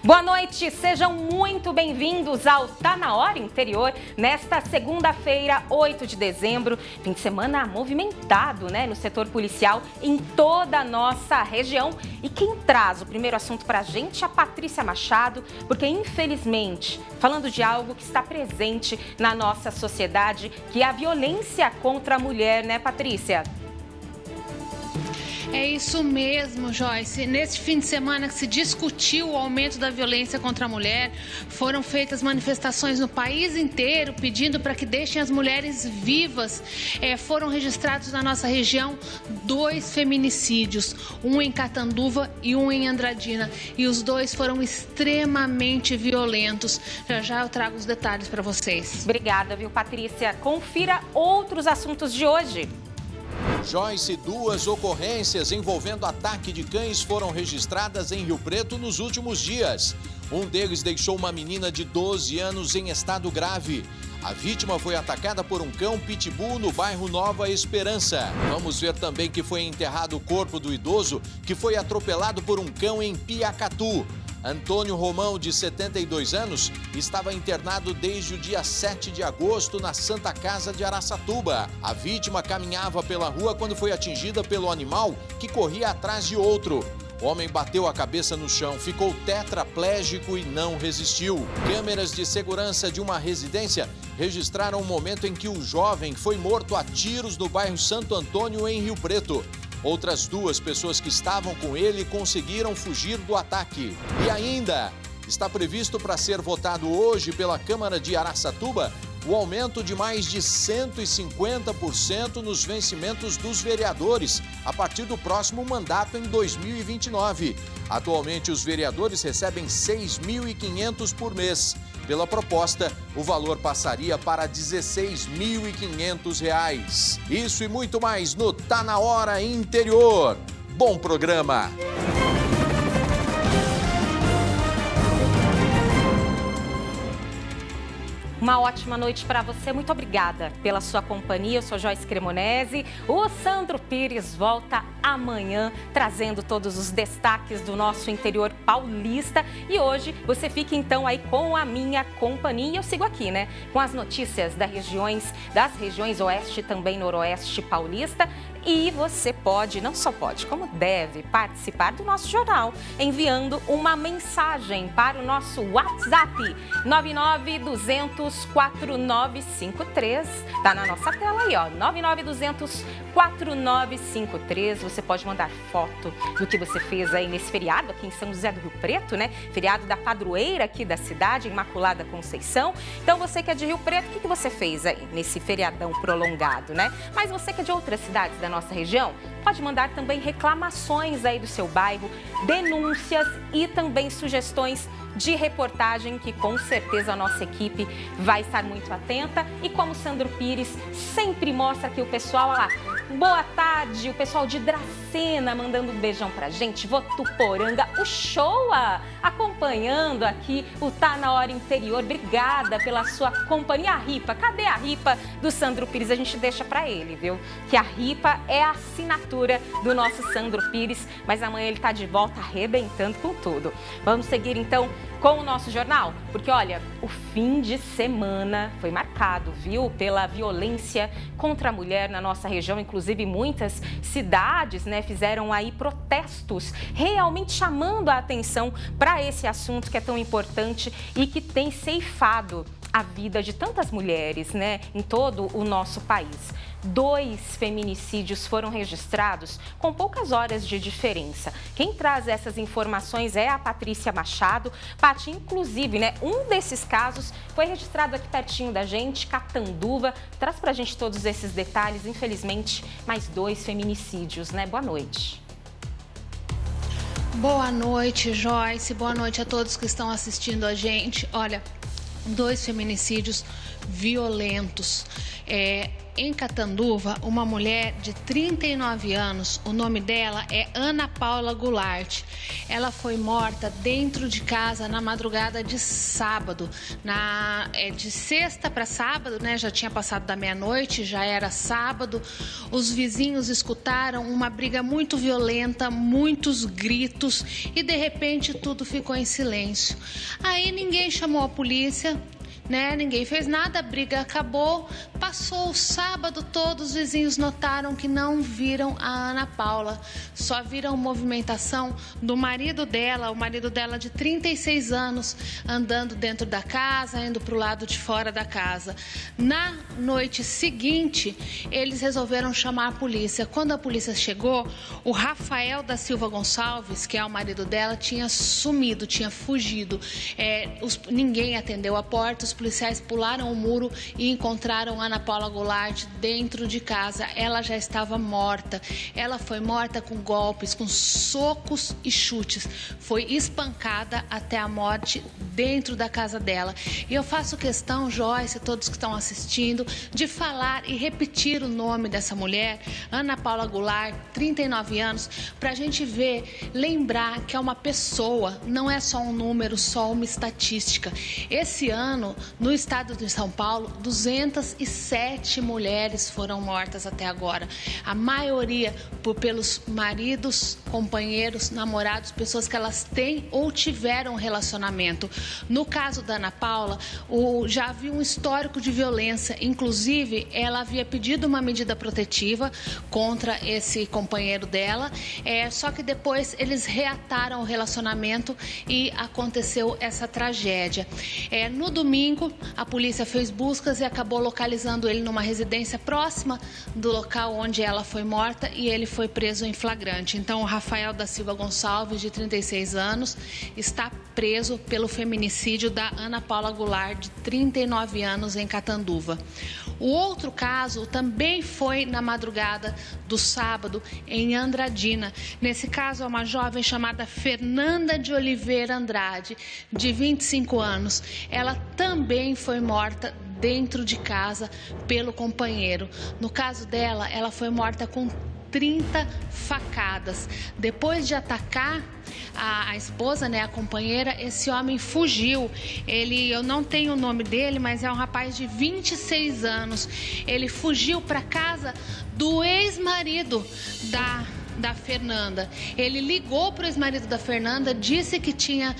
Boa noite, sejam muito bem-vindos ao Tá Na Hora Interior, nesta segunda-feira, 8 de dezembro, fim de semana movimentado, no setor policial em toda a nossa região. E quem traz o primeiro assunto pra gente é a Patrícia Machado, porque infelizmente, falando de algo que está presente na nossa sociedade, que é a violência contra a mulher, né, Patrícia? É isso mesmo, Joyce. Neste fim de semana que se discutiu o aumento da violência contra a mulher, foram feitas manifestações no país inteiro pedindo para que deixem as mulheres vivas. Foram registrados na nossa região 2 feminicídios, um em Catanduva e um em Andradina. E os 2 foram extremamente violentos. Já já eu trago os detalhes para vocês. Obrigada, viu, Patrícia? Confira outros assuntos de hoje. Joyce, 2 ocorrências envolvendo ataque de cães foram registradas em Rio Preto nos últimos dias. Um deles deixou uma menina de 12 anos em estado grave. A vítima foi atacada por um cão pitbull no bairro Nova Esperança. Vamos ver também que foi enterrado o corpo do idoso que foi atropelado por um cão em Piacatu. Antônio Romão, de 72 anos, estava internado desde o dia 7 de agosto na Santa Casa de Araçatuba. A vítima caminhava pela rua quando foi atingida pelo animal que corria atrás de outro. O homem bateu a cabeça no chão, ficou tetraplégico e não resistiu. Câmeras de segurança de uma residência registraram o momento em que o jovem foi morto a tiros no bairro Santo Antônio, em Rio Preto. Outras 2 pessoas que estavam com ele conseguiram fugir do ataque. E ainda está previsto para ser votado hoje pela Câmara de Araçatuba o aumento de mais de 150% nos vencimentos dos vereadores a partir do próximo mandato em 2029. Atualmente, os vereadores recebem R$ 6.500 por mês. Pela proposta, o valor passaria para R$ 16.500. Isso e muito mais no Tá Na Hora Interior. Bom programa! Uma ótima noite para você, muito obrigada pela sua companhia. Eu sou Joyce Cremonese. O Sandro Pires volta amanhã trazendo todos os destaques do nosso interior paulista. E hoje você fica então aí com a minha companhia. E eu sigo aqui, com as notícias das regiões oeste e também noroeste paulista. E você pode, não só pode, como deve participar do nosso jornal, enviando uma mensagem para o nosso WhatsApp 992004953. Tá na nossa tela aí, 992004953. Você pode mandar foto do que você fez aí nesse feriado aqui em São José do Rio Preto, Feriado da padroeira aqui da cidade, Imaculada Conceição. Então você que é de Rio Preto, o que você fez aí nesse feriadão prolongado, Mas você que é de outras cidades da nossa região, pode mandar também reclamações aí do seu bairro, denúncias e também sugestões de reportagem que com certeza a nossa equipe vai estar muito atenta. E como o Sandro Pires sempre mostra aqui o pessoal, olha lá, boa tarde, o pessoal de Dracena mandando um beijão pra gente, Votuporanga, o Showa acompanhando aqui o Tá Na Hora Interior. Obrigada pela sua companhia. A ripa, cadê a ripa do Sandro Pires? A gente deixa pra ele, viu? Que a ripa é a assinatura do nosso Sandro Pires, mas amanhã ele tá de volta arrebentando com tudo. Vamos seguir então com o nosso jornal, porque olha, o fim de semana foi marcado, viu, pela violência contra a mulher na nossa região. Inclusive muitas cidades, fizeram aí protestos, realmente chamando a atenção para esse assunto que é tão importante e que tem ceifado a vida de tantas mulheres, em todo o nosso país. 2 feminicídios foram registrados com poucas horas de diferença. Quem traz essas informações é a Patrícia Machado. Pati, inclusive, um desses casos foi registrado aqui pertinho da gente, Catanduva. Traz pra gente todos esses detalhes. Infelizmente, mais 2 feminicídios, Boa noite. Boa noite, Joyce. Boa noite a todos que estão assistindo a gente. Olha, 2 feminicídios violentos. Em Catanduva, uma mulher de 39 anos, o nome dela é Ana Paula Goulart. Ela foi morta dentro de casa na madrugada de sábado. De sexta para sábado, né? Já tinha passado da meia-noite, já era sábado. Os vizinhos escutaram uma briga muito violenta, muitos gritos e de repente tudo ficou em silêncio. Aí ninguém chamou a polícia. Ninguém fez nada, a briga acabou, passou o sábado todo, os vizinhos notaram que não viram a Ana Paula, só viram movimentação do marido dela, o marido dela de 36 anos, andando dentro da casa, indo para o lado de fora da casa. Na noite seguinte, eles resolveram chamar a polícia. Quando a polícia chegou, o Rafael da Silva Gonçalves, que é o marido dela, tinha sumido, tinha fugido. Ninguém atendeu a porta, os policiais pularam o muro e encontraram Ana Paula Goulart dentro de casa. Ela já estava morta. Ela foi morta com golpes, com socos e chutes. Foi espancada até a morte dentro da casa dela. E eu faço questão, Joyce, todos que estão assistindo, de falar e repetir o nome dessa mulher, Ana Paula Goulart, 39 anos, para a gente ver, lembrar que é uma pessoa, não é só um número, só uma estatística. Esse ano, no estado de São Paulo, 207 mulheres foram mortas até agora. A maioria pelos maridos, companheiros, namorados, pessoas que elas têm ou tiveram relacionamento. No caso da Ana Paula, já havia um histórico de violência. Inclusive, ela havia pedido uma medida protetiva contra esse companheiro dela. Só que depois eles reataram o relacionamento e aconteceu essa tragédia. No domingo, a polícia fez buscas e acabou localizando ele numa residência próxima do local onde ela foi morta e ele foi preso em flagrante. Então, o Rafael da Silva Gonçalves, de 36 anos, está preso pelo feminicídio da Ana Paula Goulart, de 39 anos, em Catanduva. O outro caso também foi na madrugada do sábado, em Andradina. Nesse caso, é uma jovem chamada Fernanda de Oliveira Andrade, de 25 anos. Ela também foi morta dentro de casa pelo companheiro. No caso dela, ela foi morta com 30 facadas. Depois de atacar a esposa, a companheira, esse homem fugiu. Eu não tenho o nome dele, mas é um rapaz de 26 anos. Ele fugiu para casa do ex-marido da Fernanda. Ele ligou para o ex-marido da Fernanda, disse que tinha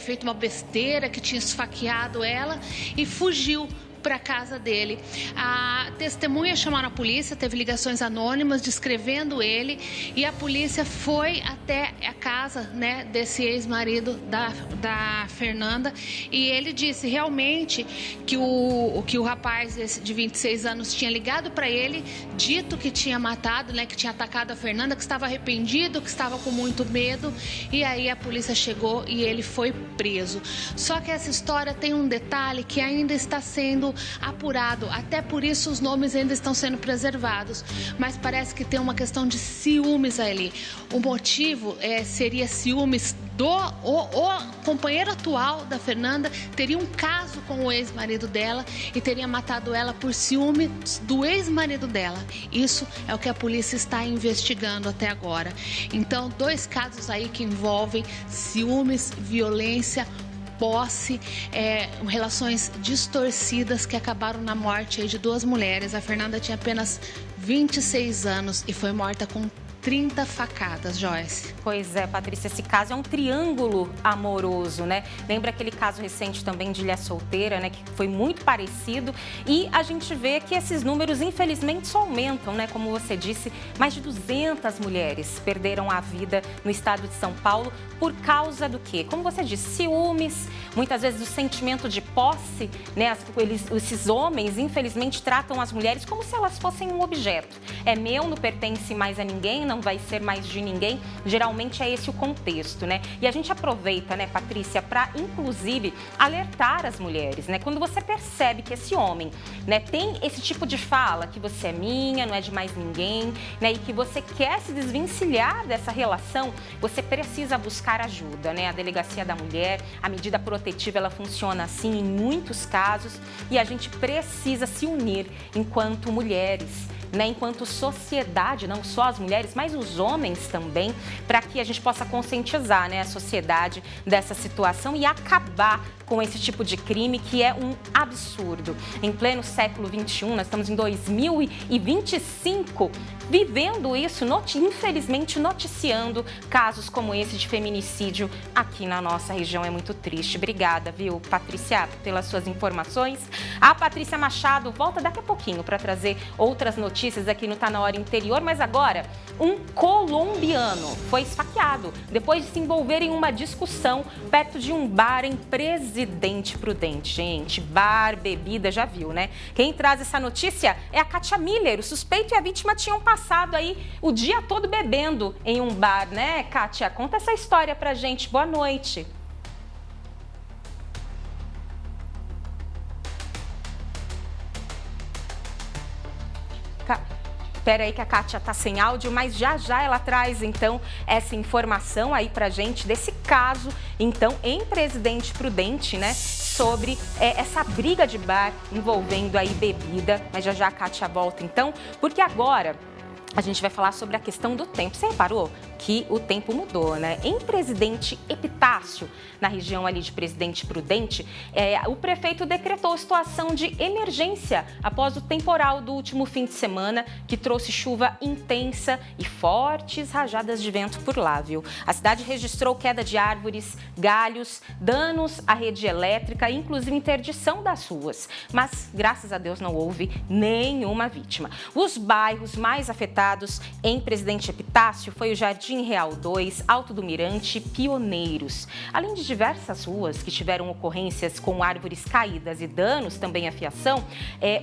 feito uma besteira, que tinha esfaqueado ela e fugiu para a casa dele. A testemunha chamaram a polícia, teve ligações anônimas descrevendo ele e a polícia foi até a casa, desse ex-marido da Fernanda e ele disse realmente que o rapaz de 26 anos tinha ligado para ele, dito que tinha matado, que tinha atacado a Fernanda, que estava arrependido, que estava com muito medo e aí a polícia chegou e ele foi preso. Só que essa história tem um detalhe que ainda está sendo apurado, até por isso os nomes ainda estão sendo preservados, mas parece que tem uma questão de ciúmes ali. O motivo seria ciúmes o companheiro atual da Fernanda teria um caso com o ex-marido dela e teria matado ela por ciúme do ex-marido dela. Isso é o que a polícia está investigando até agora. Então, 2 casos aí que envolvem ciúmes, violência, posse, relações distorcidas que acabaram na morte aí de 2 mulheres. A Fernanda tinha apenas 26 anos e foi morta com 30 facadas, Joyce. Pois é, Patrícia, esse caso é um triângulo amoroso, Lembra aquele caso recente também de Ilha Solteira, que foi muito parecido. E a gente vê que esses números, infelizmente, só aumentam, Como você disse, mais de 200 mulheres perderam a vida no estado de São Paulo por causa do quê? Como você disse, ciúmes, muitas vezes o sentimento de posse, esses homens, infelizmente, tratam as mulheres como se elas fossem um objeto. É meu, não pertence mais a ninguém, não vai ser mais de ninguém. Geralmente é esse o contexto, né? E a gente aproveita, né, Patrícia, para inclusive alertar as mulheres, né? Quando você percebe que esse homem, né, tem esse tipo de fala, que você é minha, não é de mais ninguém, né, e que você quer se desvencilhar dessa relação, você precisa buscar ajuda, né? A Delegacia da Mulher, a medida protetiva, ela funciona assim em muitos casos e a gente precisa se unir enquanto mulheres, né, enquanto sociedade, não só as mulheres, mas os homens também, para que a gente possa conscientizar, né, a sociedade dessa situação e acabar com esse tipo de crime que é um absurdo. Em pleno século XXI, nós estamos em 2025, vivendo isso, infelizmente noticiando casos como esse de feminicídio aqui na nossa região. É muito triste. Obrigada, viu, Patrícia, pelas suas informações. A Patrícia Machado volta daqui a pouquinho para trazer outras notícias aqui no Tá Na Hora Interior, mas agora um colombiano foi esfaqueado depois de se envolver em uma discussão perto de um bar em Presidente Prudente. Gente, bar, bebida, já viu, né? Quem traz essa notícia é a Kátia Miller. O suspeito e a vítima tinham passado aí o dia todo bebendo em um bar, né, Kátia? Conta essa história pra gente. Boa noite. Espera aí que a Kátia tá sem áudio, mas já ela traz, então, essa informação aí pra gente desse caso, então, em Presidente Prudente, né, sobre essa briga de bar envolvendo aí bebida, mas já a Kátia volta, então, porque agora a gente vai falar sobre a questão do tempo. Você reparou que o tempo mudou, né? Em Presidente Epitácio, na região ali de Presidente Prudente, o prefeito decretou situação de emergência após o temporal do último fim de semana, que trouxe chuva intensa e fortes rajadas de vento por lá, viu? A cidade registrou queda de árvores, galhos, danos à rede elétrica, inclusive interdição das ruas. Mas, graças a Deus, não houve nenhuma vítima. Os bairros mais afetados em Presidente Epitácio foi o Jardim Real 2, Alto do Mirante, Pioneiros. Além de diversas ruas que tiveram ocorrências com árvores caídas e danos também à fiação,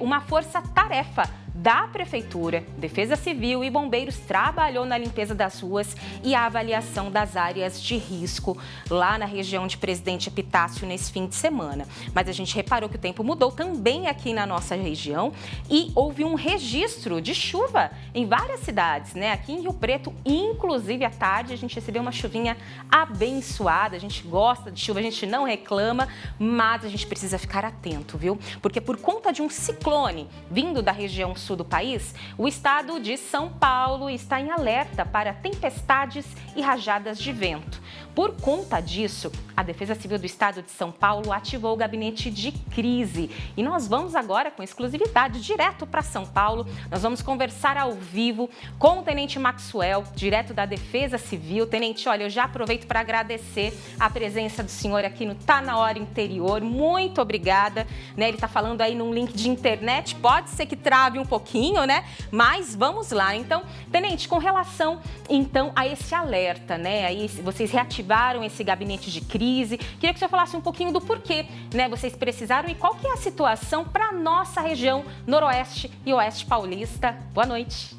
uma força-tarefa da Prefeitura, Defesa Civil e Bombeiros trabalhou na limpeza das ruas e a avaliação das áreas de risco lá na região de Presidente Epitácio nesse fim de semana. Mas a gente reparou que o tempo mudou também aqui na nossa região e houve um registro de chuva em várias cidades, né? Aqui em Rio Preto, inclusive à tarde, a gente recebeu uma chuvinha abençoada. A gente gosta de chuva, a gente não reclama, mas a gente precisa ficar atento, viu? Porque por conta de um ciclone vindo da região sul do país, o estado de São Paulo está em alerta para tempestades e rajadas de vento. Por conta disso, a Defesa Civil do Estado de São Paulo ativou o gabinete de crise. E nós vamos agora, com exclusividade, direto para São Paulo. Nós vamos conversar ao vivo com o Tenente Maxwell, direto da Defesa Civil. Tenente, olha, eu já aproveito para agradecer a presença do senhor aqui no Tá Na Hora Interior. Muito obrigada. Né? Ele está falando aí num link de internet, pode ser que trave um pouquinho, né? Mas vamos lá. Então, Tenente, com relação, então, a esse alerta, né? Aí vocês reativaram esse gabinete de crise. Queria que o senhor falasse um pouquinho do porquê, né, vocês precisaram e qual que é a situação para a nossa região noroeste e oeste paulista. Boa noite.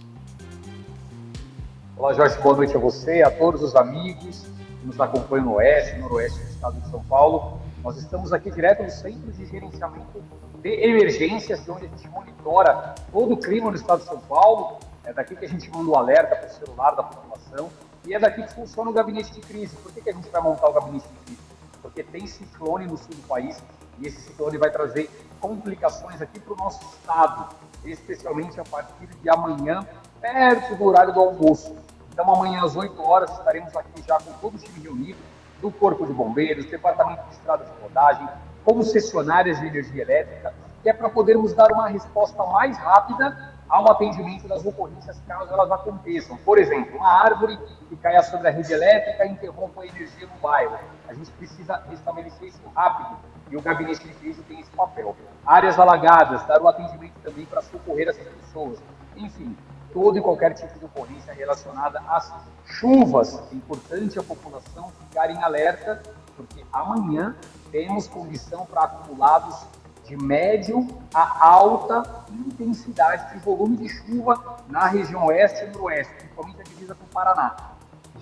Olá, Joyce, boa noite a você, a todos os amigos que nos acompanham no oeste, noroeste do estado de São Paulo. Nós estamos aqui direto no Centro de Gerenciamento de Emergências, onde a gente monitora todo o clima no estado de São Paulo. É daqui que a gente manda o alerta para o celular da população. E é daqui que funciona o gabinete de crise. Por que a gente vai montar o gabinete de crise? Porque tem ciclone no sul do país e esse ciclone vai trazer complicações aqui para o nosso estado, especialmente a partir de amanhã, perto do horário do almoço. Então amanhã às 8 horas estaremos aqui já com todo o time reunido, do Corpo de Bombeiros, Departamento de Estradas de Rodagem, concessionárias de energia elétrica, que é para podermos dar uma resposta mais rápida ao atendimento das ocorrências caso elas aconteçam. Por exemplo, uma árvore que caia sobre a rede elétrica e interrompa a energia no bairro. A gente precisa restabelecer isso rápido e o gabinete de crise tem esse papel. Áreas alagadas, dar o atendimento também para socorrer essas pessoas. Enfim, todo e qualquer tipo de ocorrência relacionada às chuvas. É importante a população ficar em alerta, porque amanhã temos condição para acumulados de médio a alta intensidade de volume de chuva na região oeste e noroeste, principalmente a divisa com o Paraná.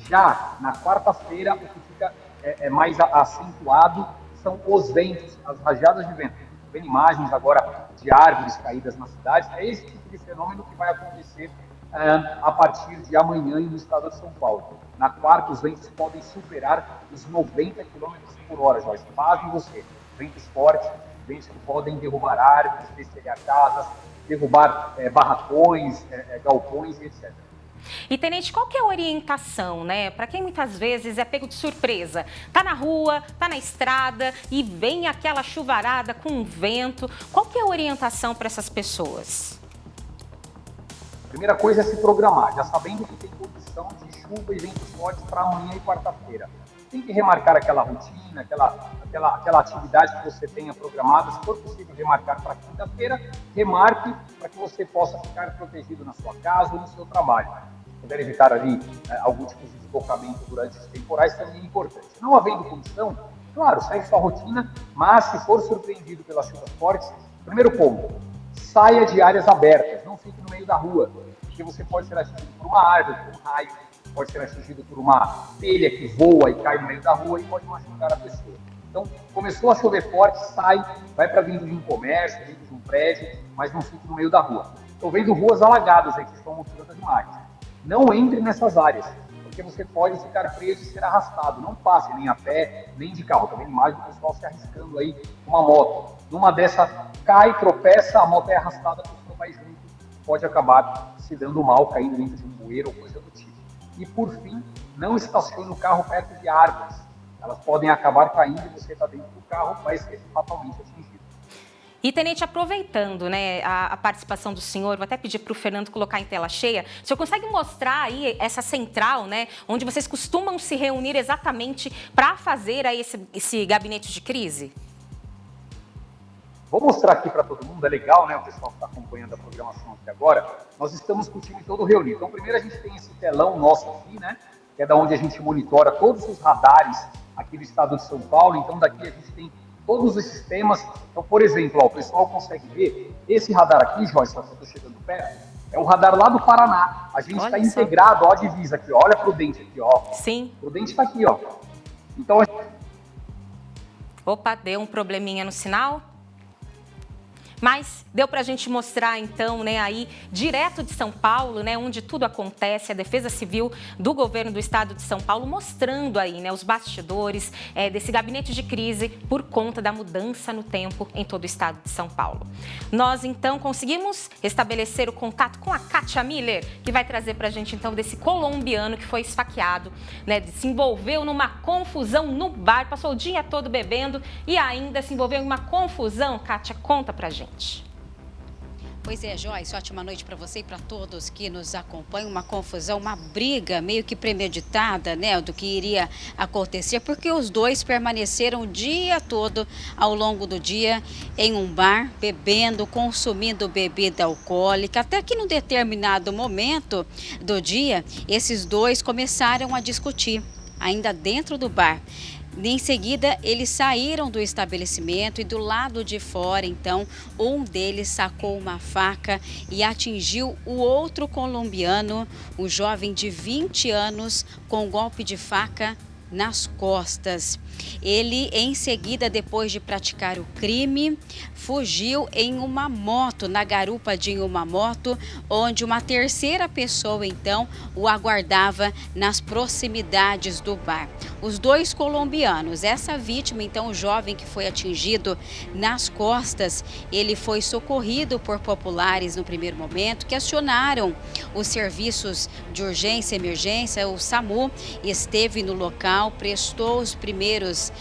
Já na quarta-feira, o que fica mais acentuado são os ventos, as rajadas de vento. Vendo imagens agora de árvores caídas na cidade, é esse tipo de fenômeno que vai acontecer a partir de amanhã no estado de São Paulo. Na quarta, os ventos podem superar os 90 km por hora, Joyce. Pasme você, ventos fortes, ventos que podem derrubar árvores, destelhar casas, derrubar barracões, galpões, etc. E, tenente, qual que é a orientação, né? Para quem muitas vezes é pego de surpresa, tá na rua, tá na estrada e vem aquela chuvarada com vento, qual que é a orientação para essas pessoas? A primeira coisa é se programar, já sabendo que tem condição de chuva e ventos fortes para amanhã e quarta-feira. Tem que remarcar aquela rotina, aquela atividade que você tenha programada. Se for possível remarcar para quinta-feira, remarque para que você possa ficar protegido na sua casa ou no seu trabalho. Se puder evitar ali algum tipo de deslocamento durante os temporais, também é importante. Não havendo condição, claro, segue sua rotina, mas se for surpreendido pelas chuvas fortes, primeiro ponto, saia de áreas abertas, não fique no meio da rua, porque você pode ser atingido por uma árvore, por um raio, pode ser atingido por uma telha que voa e cai no meio da rua e pode machucar a pessoa. Então, começou a chover forte, sai, vai para dentro de um comércio, dentro de um prédio, mas não fique no meio da rua. Estou vendo ruas alagadas aí que estão mostrando as imagens. Não entre nessas áreas, porque você pode ficar preso e ser arrastado. Não passe nem a pé, nem de carro. Estou vendo imagem do pessoal se arriscando aí com uma moto. Numa dessa, cai, tropeça, a moto é arrastada, a pessoa vai junto, pode acabar se dando mal, caindo dentro de um bueiro ou coisa do tipo. E, por fim, não estacione o carro perto de árvores. Elas podem acabar caindo e você está dentro do carro, vai ser fatalmente atingido. E, tenente, aproveitando, né, a participação do senhor, vou até pedir para o Fernando colocar em tela cheia, o senhor consegue mostrar aí essa central, né, onde vocês costumam se reunir exatamente para fazer aí esse gabinete de crise? Vou mostrar aqui para todo mundo, é legal, né, o pessoal que está acompanhando a programação aqui agora. Nós estamos com o time todo reunido. Então, primeiro a gente tem esse telão nosso aqui, né, que é da onde a gente monitora todos os radares aqui do estado de São Paulo. Então, daqui a gente tem todos os sistemas. Então, por exemplo, ó, o pessoal consegue ver esse radar aqui, Joyce, só que eu estou chegando perto, é o radar lá do Paraná. A gente está integrado, ó, a divisa aqui, ó, olha a Prudente aqui, ó. Sim. Prudente está aqui, ó. Então, Opa, deu um probleminha no sinal. Mas deu para a gente mostrar, então, né, aí, direto de São Paulo, né, onde tudo acontece, a Defesa Civil do Governo do Estado de São Paulo, mostrando aí, né, os bastidores desse gabinete de crise por conta da mudança no tempo em todo o Estado de São Paulo. Nós, então, conseguimos estabelecer o contato com a Kátia Miller, que vai trazer para a gente, então, desse colombiano que foi esfaqueado, né, se envolveu numa confusão no bar, passou o dia todo bebendo e ainda se envolveu em uma confusão. Kátia, conta para a gente. Pois é, Joyce, ótima noite para você e para todos que nos acompanham. Uma confusão, uma briga meio que premeditada, né, do que iria acontecer, porque os dois permaneceram o dia todo, ao longo do dia, em um bar, bebendo, consumindo bebida alcoólica, até que num determinado momento do dia, esses dois começaram a discutir, ainda dentro do bar. Em seguida, eles saíram do estabelecimento e do lado de fora, então, um deles sacou uma faca e atingiu o outro colombiano, um jovem de 20 anos, com um golpe de faca nas costas. Ele, em seguida, depois de praticar o crime, fugiu em uma moto, na garupa de uma moto, onde uma terceira pessoa, então, o aguardava nas proximidades do bar. Os dois colombianos, essa vítima, então, o jovem que foi atingido nas costas, ele foi socorrido por populares no primeiro momento, que acionaram os serviços de urgência e emergência. O SAMU esteve no local, prestou os primeiros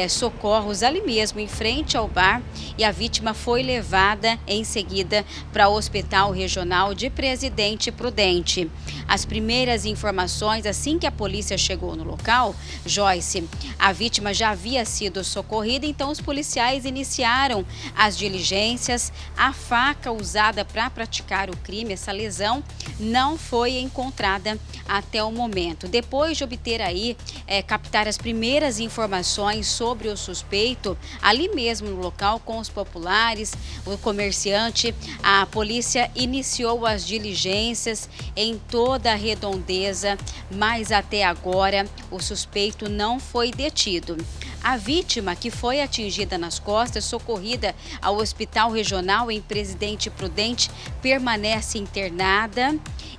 socorros ali mesmo, em frente ao bar, e a vítima foi levada em seguida para o Hospital Regional de Presidente Prudente. As primeiras informações, assim que a polícia chegou no local, Joyce, a vítima já havia sido socorrida, então os policiais iniciaram as diligências. A faca usada para praticar o crime, essa lesão, não foi encontrada até o momento. Depois de obter aí captar as primeiras informações sobre o suspeito ali mesmo no local com os populares, o comerciante. A polícia iniciou as diligências em toda a redondeza, mas até agora o suspeito não foi detido. A vítima, que foi atingida nas costas, socorrida ao Hospital Regional em Presidente Prudente, permanece internada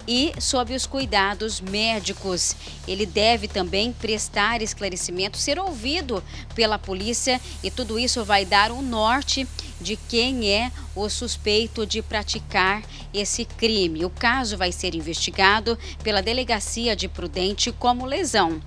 e sob os cuidados médicos. Ele deve também prestar esclarecimento, ser ouvido pela polícia, e tudo isso vai dar um norte de quem é o suspeito de praticar esse crime. O caso vai ser investigado pela Delegacia de Prudente como lesão.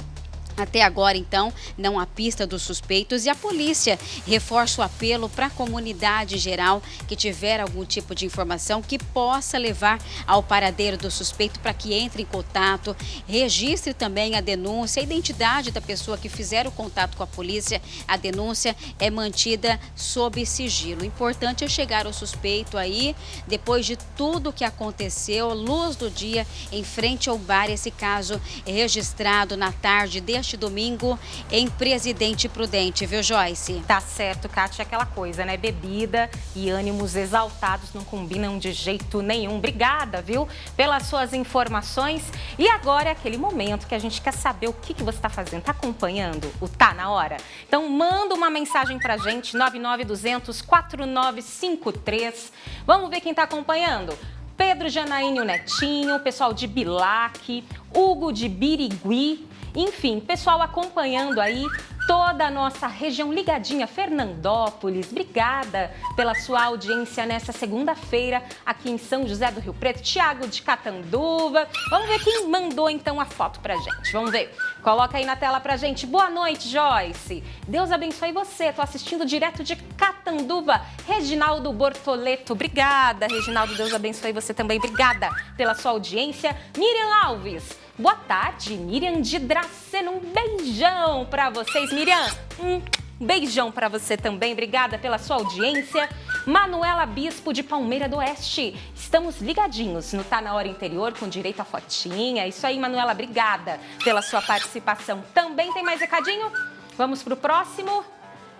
Até agora, então, não há pista dos suspeitos e a polícia reforça o apelo para a comunidade geral que tiver algum tipo de informação que possa levar ao paradeiro do suspeito para que entre em contato, registre também a denúncia, a identidade da pessoa que fizer o contato com a polícia. A denúncia é mantida sob sigilo. O importante é chegar ao suspeito aí, depois de tudo que aconteceu, luz do dia, em frente ao bar. Esse caso é registrado na tarde deste domingo em Presidente Prudente, viu, Joyce? Tá certo, Kátia, aquela coisa, né? Bebida e ânimos exaltados não combinam de jeito nenhum. Obrigada, viu, pelas suas informações. E agora é aquele momento que a gente quer saber o que você está fazendo. Tá acompanhando o Tá Na Hora? Então manda uma mensagem pra gente, 99200-4953. Vamos ver quem tá acompanhando. Pedro Janaíne, o Netinho, pessoal de Bilac, Hugo de Birigui, enfim, pessoal acompanhando aí toda a nossa região ligadinha, Fernandópolis. Obrigada pela sua audiência nessa segunda-feira aqui em São José do Rio Preto. Tiago de Catanduva. Vamos ver quem mandou então a foto pra gente. Vamos ver. Coloca aí na tela pra gente. Boa noite, Joyce. Deus abençoe você. Tô assistindo direto de Catanduva. Reginaldo Bortoleto. Obrigada, Reginaldo. Deus abençoe você também. Obrigada pela sua audiência. Miriam Alves. Boa tarde, Miriam de Dracena. Um beijão pra vocês, Miriam. Um beijão pra você também. Obrigada pela sua audiência. Manuela Bispo de Palmeira do Oeste. Estamos ligadinhos no Tá Na Hora Interior com direito à fotinha. Isso aí, Manuela. Obrigada pela sua participação. Também tem mais recadinho? Vamos pro próximo.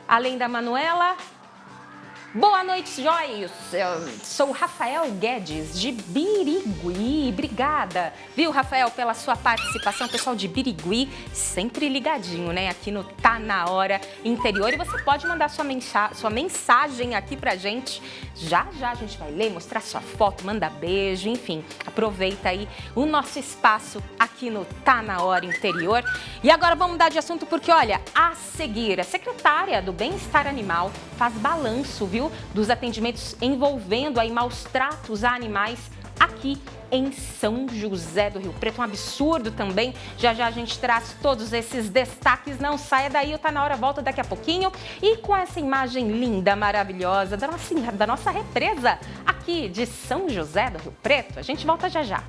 Além da Manuela... Boa noite, Joyce. Eu sou o Rafael Guedes, de Birigui. Obrigada, viu, Rafael, pela sua participação. Pessoal de Birigui, sempre ligadinho, né? Aqui no Tá Na Hora Interior. E você pode mandar sua mensagem aqui pra gente. Já já a gente vai ler, mostrar sua foto, mandar beijo, enfim. Aproveita aí o nosso espaço aqui no Tá Na Hora Interior. E agora vamos mudar de assunto porque, olha, a seguir, a secretária do Bem-Estar Animal faz balanço, viu, dos atendimentos envolvendo aí maus tratos a animais aqui em São José do Rio Preto. Um absurdo também. Já já a gente traz todos esses destaques. Não saia daí, o Tá Na Hora volta daqui a pouquinho. E com essa imagem linda, maravilhosa da nossa represa aqui de São José do Rio Preto, a gente volta já já.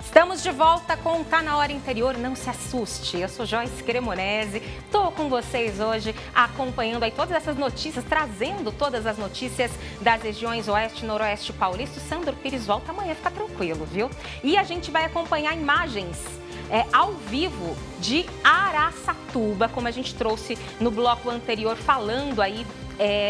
Estamos de volta com o Tá Na Hora Interior. Não se assuste, eu sou Joyce Cremonese, estou com vocês hoje acompanhando aí todas essas notícias, trazendo todas as notícias das regiões Oeste e Noroeste Paulista. O Sandro Pires volta amanhã, fica tranquilo, viu? E a gente vai acompanhar imagens ao vivo de Araçatuba, como a gente trouxe no bloco anterior, falando aí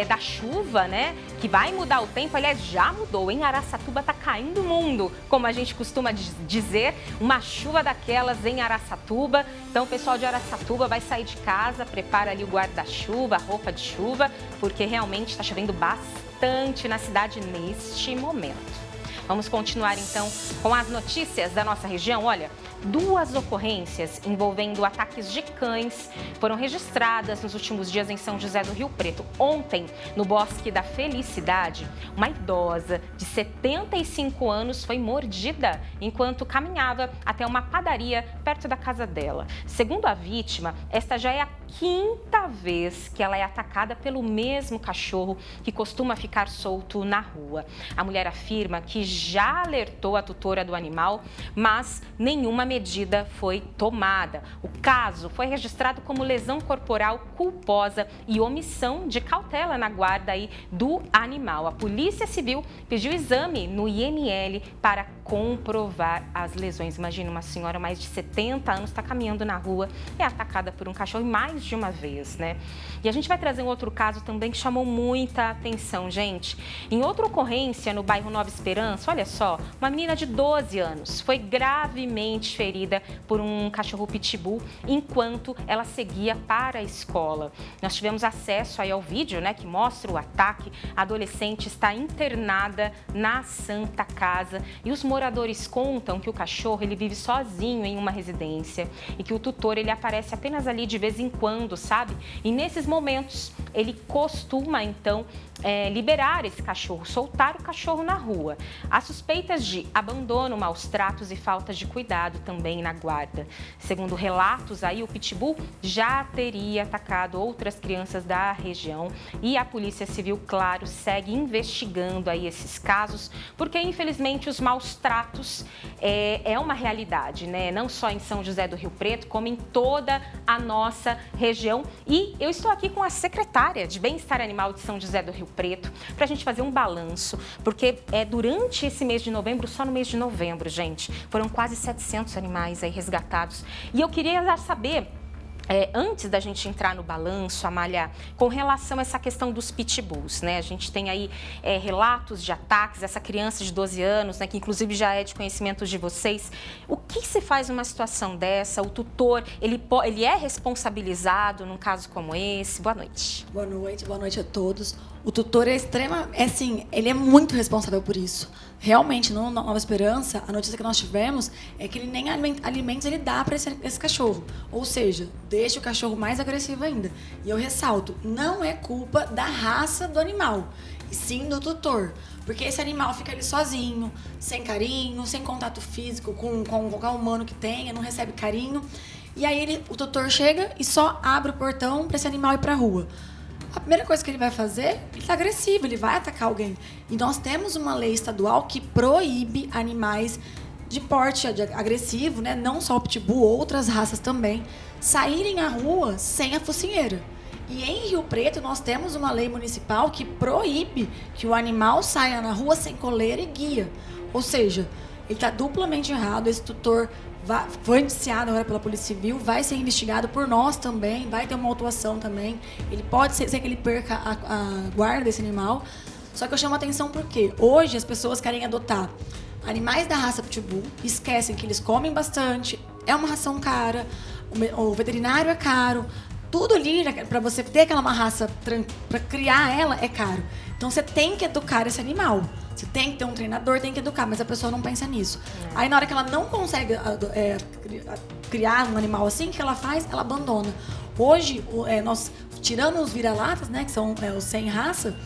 da chuva, né? Que vai mudar o tempo. Aliás, já mudou, em Araçatuba tá caindo o mundo, como a gente costuma dizer, uma chuva daquelas em Araçatuba. Então o pessoal de Araçatuba vai sair de casa, prepara ali o guarda-chuva, a roupa de chuva, porque realmente está chovendo bastante na cidade neste momento. Vamos continuar então com as notícias da nossa região. Olha, 2 ocorrências envolvendo ataques de cães foram registradas nos últimos dias em São José do Rio Preto. Ontem, no Bosque da Felicidade, uma idosa de 75 anos foi mordida enquanto caminhava até uma padaria perto da casa dela. Segundo a vítima, esta já é a quinta vez que ela é atacada pelo mesmo cachorro que costuma ficar solto na rua. A mulher afirma que já alertou a tutora do animal, mas nenhuma medida foi tomada. O caso foi registrado como lesão corporal culposa e omissão de cautela na guarda aí do animal. A Polícia Civil pediu exame no IML para comprovar as lesões. Imagina, uma senhora mais de 70 anos está caminhando na rua, é atacada por um cachorro mais de uma vez, né? E a gente vai trazer um outro caso também que chamou muita atenção, gente. Em outra ocorrência, no bairro Nova Esperança, olha só, uma menina de 12 anos foi gravemente ferida por um cachorro pitbull enquanto ela seguia para a escola. Nós tivemos acesso aí ao vídeo, né, que mostra o ataque. A adolescente está internada na Santa Casa e os moradores contam que o cachorro ele vive sozinho em uma residência e que o tutor ele aparece apenas ali de vez em quando, sabe? E nesses momentos ele costuma então liberar esse cachorro, soltar o cachorro na rua. Há suspeitas de abandono, maus tratos e falta de cuidado também na guarda. Segundo relatos aí, o pitbull já teria atacado outras crianças da região e a Polícia Civil, claro, segue investigando aí esses casos, porque infelizmente os maus tratos é uma realidade, né? Não só em São José do Rio Preto, como em toda a nossa região. E eu estou aqui com a secretária de Bem-Estar Animal de São José do Rio Preto para a gente fazer um balanço, porque durante esse mês de novembro, só no mês de novembro, gente, foram quase 700 animais aí resgatados. E eu queria saber, antes da gente entrar no balanço, Amália, com relação a essa questão dos pitbulls, né? A gente tem aí relatos de ataques, essa criança de 12 anos, né, que inclusive já é de conhecimento de vocês. O que se faz numa situação dessa? O tutor, ele é responsabilizado num caso como esse? Boa noite. Boa noite a todos. O tutor ele é muito responsável por isso. Realmente, no Nova Esperança, a notícia que nós tivemos é que ele nem alimentos ele dá para esse cachorro. Ou seja, deixa o cachorro mais agressivo ainda. E eu ressalto, não é culpa da raça do animal, e sim do tutor. Porque esse animal fica ali sozinho, sem carinho, sem contato físico com qualquer humano que tenha, não recebe carinho. E aí o tutor chega e só abre o portão para esse animal ir para a rua. A primeira coisa que ele vai fazer, ele está agressivo, ele vai atacar alguém. E nós temos uma lei estadual que proíbe animais de porte agressivo, né? Não só o pitbull, outras raças também, saírem à rua sem a focinheira. E em Rio Preto nós temos uma lei municipal que proíbe que o animal saia na rua sem coleira e guia. Ou seja, ele está duplamente errado, esse tutor foi indiciado agora pela Polícia Civil, vai ser investigado por nós também, vai ter uma autuação também. Ele pode ser que ele perca a guarda desse animal. Só que eu chamo a atenção porque hoje as pessoas querem adotar animais da raça pitbull, esquecem que eles comem bastante, é uma ração cara, o veterinário é caro, tudo ali para você ter aquela uma raça, para criar ela é caro. Então você tem que educar esse animal. Você tem que ter um treinador, tem que educar, mas a pessoa não pensa nisso. Aí na hora que ela não consegue criar um animal assim, o que ela faz? Ela abandona. Hoje, nós, tirando os vira-latas, né, que são os sem raça,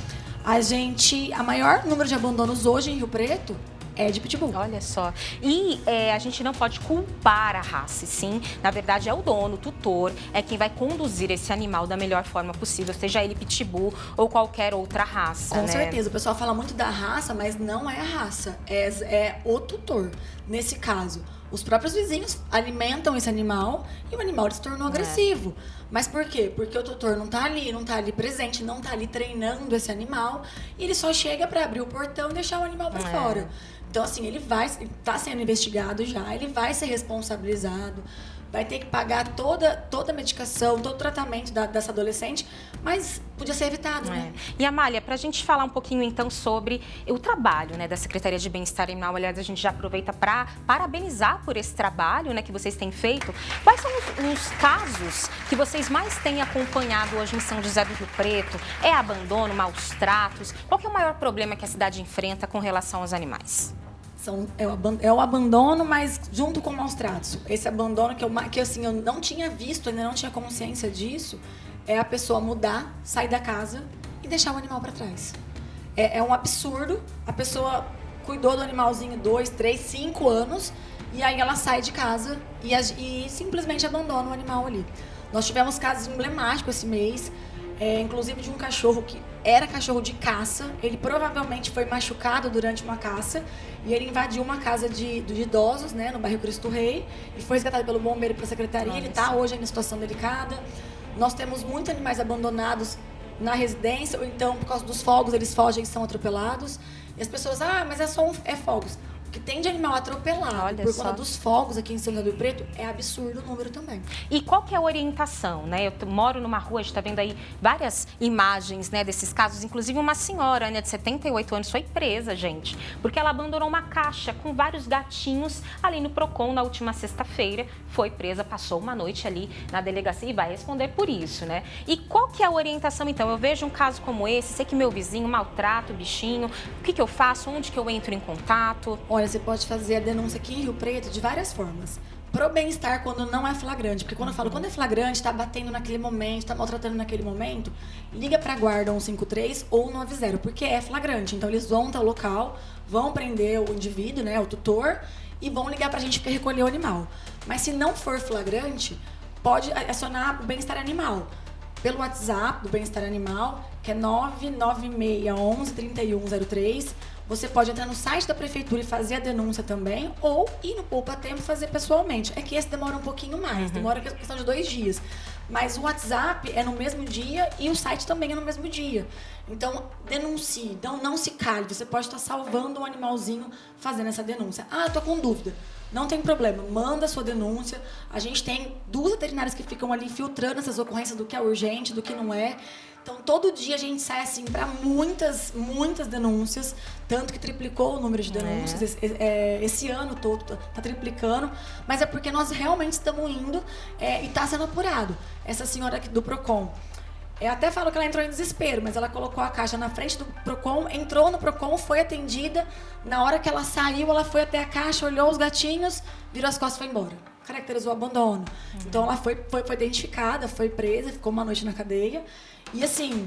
a maior número de abandonos hoje em Rio Preto é de pitbull. Olha só. E a gente não pode culpar a raça, sim. Na verdade, é o dono, o tutor, é quem vai conduzir esse animal da melhor forma possível, seja ele pitbull ou qualquer outra raça. Com né? certeza. O pessoal fala muito da raça, mas não é a raça. É o tutor. Nesse caso, os próprios vizinhos alimentam esse animal e o animal se tornou agressivo. Mas por quê? Porque o tutor não tá ali presente, não tá ali treinando esse animal e ele só chega para abrir o portão e deixar o animal para fora. Então, assim, ele está sendo investigado já, ele vai ser responsabilizado, vai ter que pagar toda a medicação, todo o tratamento dessa adolescente, mas podia ser evitado, né? E, Amália, para a gente falar um pouquinho, então, sobre o trabalho, né, da Secretaria de Bem-Estar Animal, aliás, a gente já aproveita para parabenizar por esse trabalho, né, que vocês têm feito. Quais são os casos que vocês mais têm acompanhado hoje em São José do Rio Preto? É abandono, maus tratos? Qual que é o maior problema que a cidade enfrenta com relação aos animais? É o abandono, mas junto com maus tratos. Esse abandono que assim, eu não tinha visto, ainda não tinha consciência disso, é a pessoa mudar, sair da casa e deixar o animal para trás. É um absurdo. A pessoa cuidou do animalzinho 2, 3, 5 anos e aí ela sai de casa e simplesmente abandona o animal ali. Nós tivemos casos emblemáticos esse mês, inclusive de um cachorro que era cachorro de caça. Ele provavelmente foi machucado durante uma caça e ele invadiu uma casa de idosos, né, no bairro Cristo Rei, e foi resgatado pelo bombeiro para a secretaria. Ele está hoje em situação delicada. Nós temos muitos animais abandonados na residência, ou então, por causa dos fogos, eles fogem e são atropelados. E as pessoas, mas é fogos. O que tem de animal atropelado por conta dos fogos aqui em São José do Rio Preto é absurdo o número também. E qual que é a orientação, né? Eu moro numa rua, a gente está vendo aí várias imagens, né, desses casos. Inclusive uma senhora, né, de 78 anos foi presa, gente, porque ela abandonou uma caixa com vários gatinhos ali no Procon na última sexta-feira. Foi presa, passou uma noite ali na delegacia e vai responder por isso, né? E qual que é a orientação, então? Eu vejo um caso como esse, sei que meu vizinho maltrata o bichinho, o que eu faço? Onde que eu entro em contato? Olha, você pode fazer a denúncia aqui em Rio Preto de várias formas. Pro bem-estar, quando não é flagrante. Porque quando eu falo, quando é flagrante, está batendo naquele momento, está maltratando naquele momento, liga para a guarda 153 ou 90, porque é flagrante. Então, eles vão até o local, vão prender o indivíduo, né, o tutor, e vão ligar para a gente para recolher o animal. Mas se não for flagrante, pode acionar o bem-estar animal. Pelo WhatsApp do bem-estar animal, que é 99611-3103. Você pode entrar no site da prefeitura e fazer a denúncia também, ou ir no Poupa Tempo e fazer pessoalmente. É que esse demora um pouquinho mais, demora questão de 2 dias. Mas o WhatsApp é no mesmo dia e o site também é no mesmo dia. Então, denuncie, não se cale. Você pode estar salvando um animalzinho fazendo essa denúncia. Eu tô com dúvida. Não tem problema, manda a sua denúncia. A gente tem 2 veterinárias que ficam ali filtrando essas ocorrências do que é urgente, do que não é. Então, todo dia a gente sai assim para muitas denúncias, tanto que triplicou o número de denúncias. Esse ano todo está triplicando, mas é porque nós realmente estamos indo e está sendo apurado. Essa senhora aqui do Procon, eu até falo que ela entrou em desespero, mas ela colocou a caixa na frente do Procon, entrou no Procon, foi atendida. Na hora que ela saiu, ela foi até a caixa, olhou os gatinhos, virou as costas e foi embora. Caracterizou o abandono. Então, ela foi identificada, foi presa, ficou uma noite na cadeia. E assim,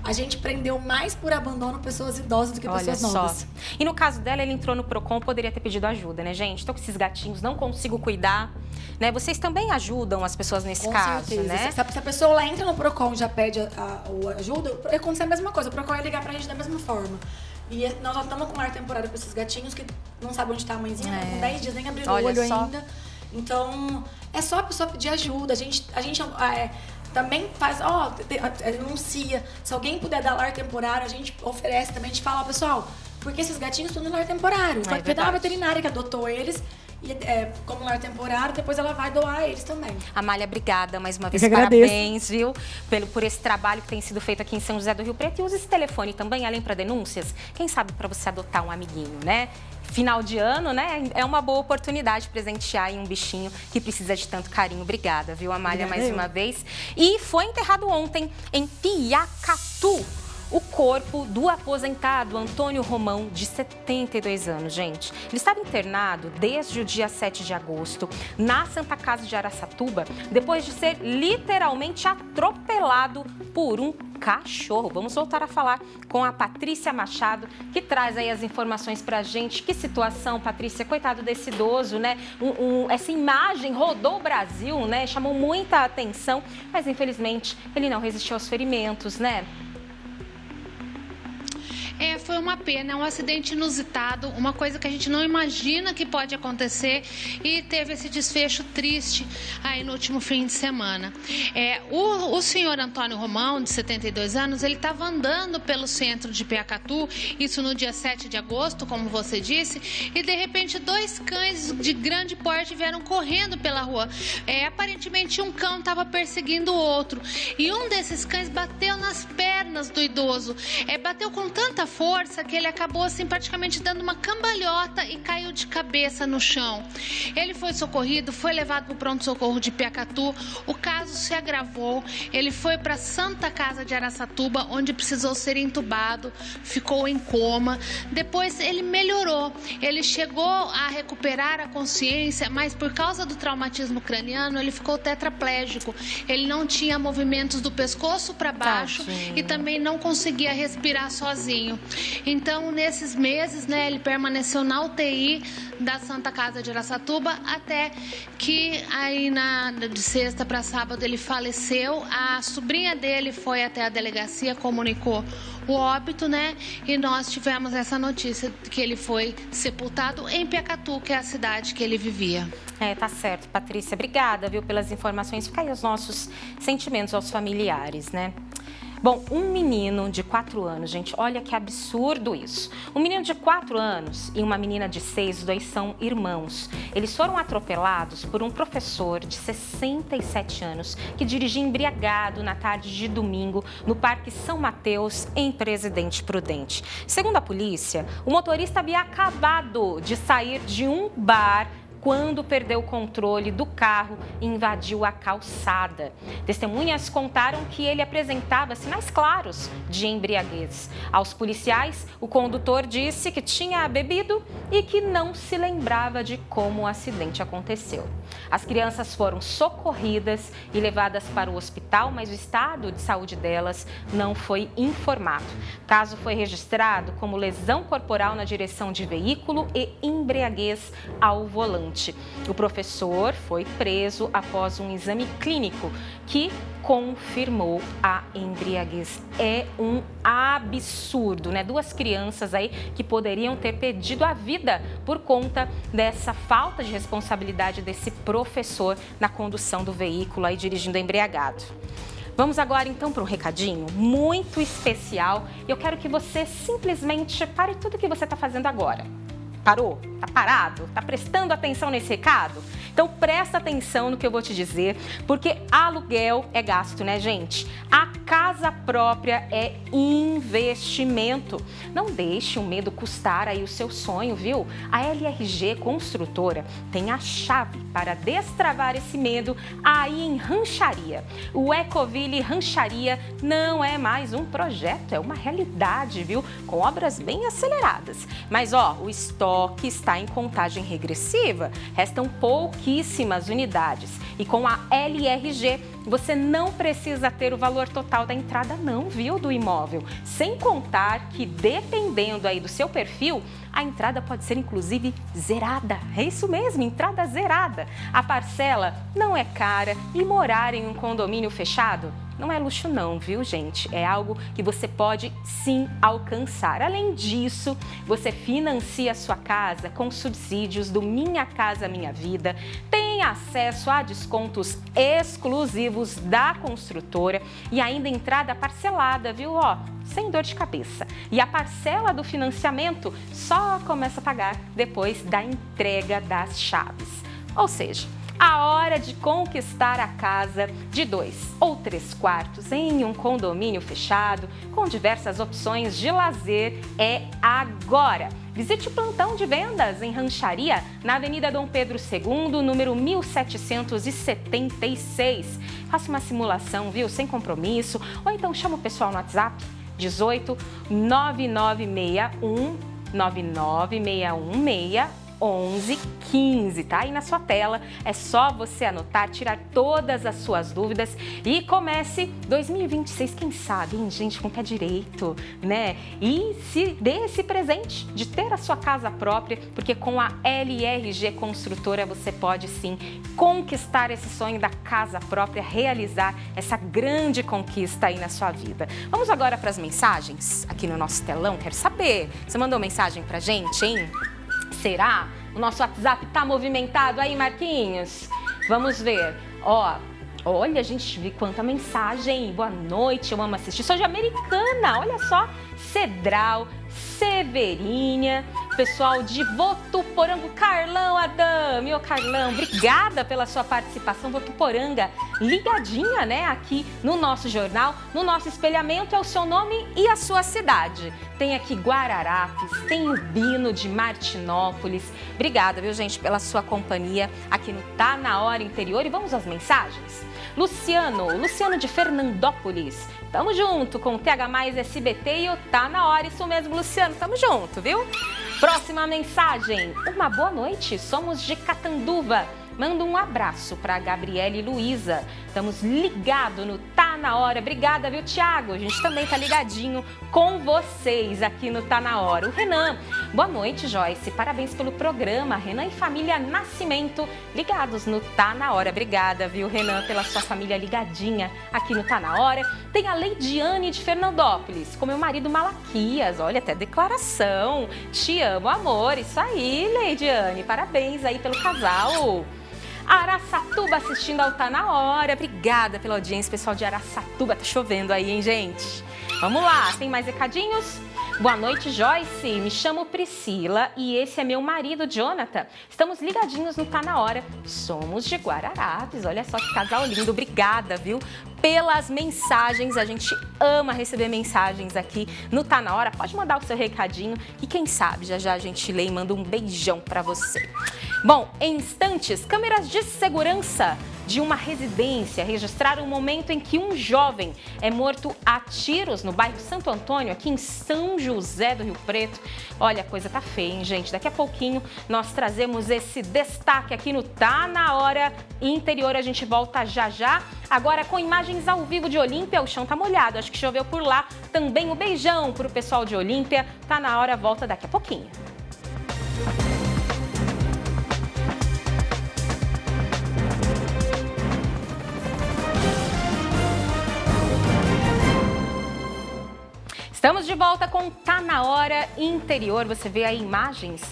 a gente prendeu mais por abandono pessoas idosas do que pessoas novas. E no caso dela, ele entrou no Procon, poderia ter pedido ajuda, né, gente? Estou com esses gatinhos, não consigo cuidar. Né? Vocês também ajudam as pessoas nesse caso, certeza, né? Se a pessoa lá entra no Procon e já pede ajuda, acontece a mesma coisa. O Procon ia ligar pra gente da mesma forma. E nós já estamos com lar temporário para esses gatinhos que não sabem onde está a mãezinha, com 10 dias, nem abriram o olho ainda. Então, é só a pessoa pedir ajuda. A gente também faz, denuncia. Se alguém puder dar lar temporário, a gente oferece também. A gente fala, pessoal, porque esses gatinhos estão no lar temporário. Vai ter uma veterinária que adotou eles. E, como lar temporário, depois ela vai doar eles também. Amália, obrigada mais uma vez. Parabéns, viu? Por esse trabalho que tem sido feito aqui em São José do Rio Preto. E use esse telefone também, além para denúncias, quem sabe para você adotar um amiguinho, né? Final de ano, né? É uma boa oportunidade presentear aí um bichinho que precisa de tanto carinho. Obrigada, viu, Amália, mais uma vez. E foi enterrado ontem em Piacatu o corpo do aposentado Antônio Romão, de 72 anos, gente. Ele estava internado desde o dia 7 de agosto na Santa Casa de Araçatuba, depois de ser literalmente atropelado por um cachorro. Vamos voltar a falar com a Patrícia Machado, que traz aí as informações pra gente. Que situação, Patrícia, coitado desse idoso, né? Essa imagem rodou o Brasil, né? Chamou muita atenção, mas infelizmente ele não resistiu aos ferimentos, né? Foi uma pena, é um acidente inusitado, uma coisa que a gente não imagina que pode acontecer e teve esse desfecho triste aí no último fim de semana. O senhor Antônio Romão, de 72 anos, ele estava andando pelo centro de Piacatu, isso no dia 7 de agosto, como você disse, e de repente 2 cães de grande porte vieram correndo pela rua. Aparentemente um cão estava perseguindo o outro e um desses cães bateu nas pernas do idoso, bateu com tanta força que ele acabou assim praticamente dando uma cambalhota e caiu de cabeça no chão. Ele foi socorrido, foi levado para o pronto-socorro de Piacatu, o caso se agravou, ele foi para a Santa Casa de Araçatuba, onde precisou ser entubado, ficou em coma, depois ele melhorou, ele chegou a recuperar a consciência, mas por causa do traumatismo craniano, ele ficou tetraplégico, ele não tinha movimentos do pescoço para baixo e também não conseguia respirar sozinho. Então, nesses meses, né, ele permaneceu na UTI da Santa Casa de Araçatuba até que aí de sexta para sábado ele faleceu. A sobrinha dele foi até a delegacia, comunicou o óbito, né? E nós tivemos essa notícia que ele foi sepultado em Piacatu, que é a cidade que ele vivia. Tá certo, Patrícia. Obrigada, viu, pelas informações. Fica aí os nossos sentimentos aos familiares, né? Bom, um menino de 4 anos, gente, olha que absurdo isso. Um menino de 4 anos e uma menina de 6, os dois são irmãos. Eles foram atropelados por um professor de 67 anos que dirigia embriagado na tarde de domingo no Parque São Mateus, em Presidente Prudente. Segundo a polícia, o motorista havia acabado de sair de um bar quando perdeu o controle do carro e invadiu a calçada. Testemunhas contaram que ele apresentava sinais claros de embriaguez. Aos policiais, o condutor disse que tinha bebido e que não se lembrava de como o acidente aconteceu. As crianças foram socorridas e levadas para o hospital, mas o estado de saúde delas não foi informado. O caso foi registrado como lesão corporal na direção de veículo e embriaguez ao volante. O professor foi preso após um exame clínico que confirmou a embriaguez. É um absurdo, né? 2 crianças aí que poderiam ter perdido a vida por conta dessa falta de responsabilidade desse professor na condução do veículo aí dirigindo embriagado. Vamos agora então para um recadinho muito especial. Eu quero que você simplesmente pare tudo o que você está fazendo agora. Parou? Tá parado? Tá prestando atenção nesse recado? Então presta atenção no que eu vou te dizer, porque aluguel é gasto, né, gente? A casa própria é investimento. Não deixe o medo custar aí o seu sonho, viu? A LRG Construtora tem a chave para destravar esse medo aí em Rancharia. O Ecoville Rancharia não é mais um projeto, é uma realidade, viu? Com obras bem aceleradas. Mas, o estoque está em contagem regressiva, restam pouquíssimas unidades. E com a LRG, você não precisa ter o valor total da entrada não, viu, do imóvel. Sem contar que, dependendo aí do seu perfil, a entrada pode ser inclusive zerada. É isso mesmo, entrada zerada. A parcela não é cara e morar em um condomínio fechado não é luxo não, viu, gente? É algo que você pode sim alcançar. Além disso, você financia a sua casa com subsídios do Minha Casa Minha Vida, tem acesso a descontos exclusivos da construtora e ainda entrada parcelada, viu? Sem dor de cabeça. E a parcela do financiamento só começa a pagar depois da entrega das chaves. Ou seja, a hora de conquistar a casa de 2 ou 3 quartos em um condomínio fechado, com diversas opções de lazer, é agora. Visite o plantão de vendas em Rancharia, na Avenida Dom Pedro II, número 1776. Faça uma simulação, viu? Sem compromisso. Ou então chama o pessoal no WhatsApp 18 9961 99616 1115, tá? Aí na sua tela é só você anotar, tirar todas as suas dúvidas e comece 2026, quem sabe, hein, gente, com o pé direito, né? E se dê esse presente de ter a sua casa própria, porque com a LRG Construtora você pode sim conquistar esse sonho da casa própria, realizar essa grande conquista aí na sua vida. Vamos agora para as mensagens aqui no nosso telão. Quero saber, você mandou mensagem pra gente, hein? Será? O nosso WhatsApp tá movimentado aí, Marquinhos? Vamos ver. Olha, gente, vi quanta mensagem. Boa noite, eu amo assistir. Sou de Americana, olha só. Cedral, Severinha, pessoal de Votuporanga, Carlão Adame. Ô, Carlão, obrigada pela sua participação. Votuporanga, ligadinha, né, aqui no nosso jornal. No nosso espelhamento é o seu nome e a sua cidade. Tem aqui Guararapes, tem o Bino de Martinópolis. Obrigada, viu, gente, pela sua companhia aqui no Tá Na Hora Interior. E vamos às mensagens? Luciano de Fernandópolis. Tamo junto com o TH Mais SBT e o Tá Na Hora. Isso mesmo, Luciano, tamo junto, viu? Próxima mensagem. Uma boa noite, somos de Catanduva. Manda um abraço para Gabriela e Luísa. Estamos ligados no Tá Tá na hora. Obrigada, viu, Thiago? A gente também tá ligadinho com vocês aqui no Tá na Hora. O Renan, boa noite, Joyce. Parabéns pelo programa. Renan e família Nascimento ligados no Tá na Hora. Obrigada, viu, Renan, pela sua família ligadinha aqui no Tá na Hora. Tem a Leidiane de Fernandópolis, com meu marido Malaquias. Olha, até declaração. Te amo, amor. Isso aí, Leidiane. Parabéns aí pelo casal. Araçatuba assistindo ao Tá na Hora. Obrigada pela audiência, pessoal de Araçatuba. Tá chovendo aí, hein, gente? Vamos lá, tem mais recadinhos? Boa noite, Joyce. Me chamo Priscila e esse é meu marido, Jonathan. Estamos ligadinhos no Tá na Hora. Somos de Guararapes. Olha só que casal lindo. Obrigada, viu? Pelas mensagens. A gente ama receber mensagens aqui no Tá na Hora. Pode mandar o seu recadinho e quem sabe já já a gente lê e manda um beijão pra você. Bom, em instantes, câmeras de segurança de uma residência registraram o momento em que um jovem é morto a tiros no bairro Santo Antônio, aqui em São José do Rio Preto. Olha, a coisa tá feia, hein, gente? Daqui a pouquinho nós trazemos esse destaque aqui no Tá na Hora Interior. A gente volta já já, agora com imagens ao vivo de Olímpia. O chão tá molhado, acho que choveu por lá. Também um beijão pro pessoal de Olímpia. Tá na Hora, volta daqui a pouquinho. Estamos de volta com Tá na Hora Interior. Você vê aí imagens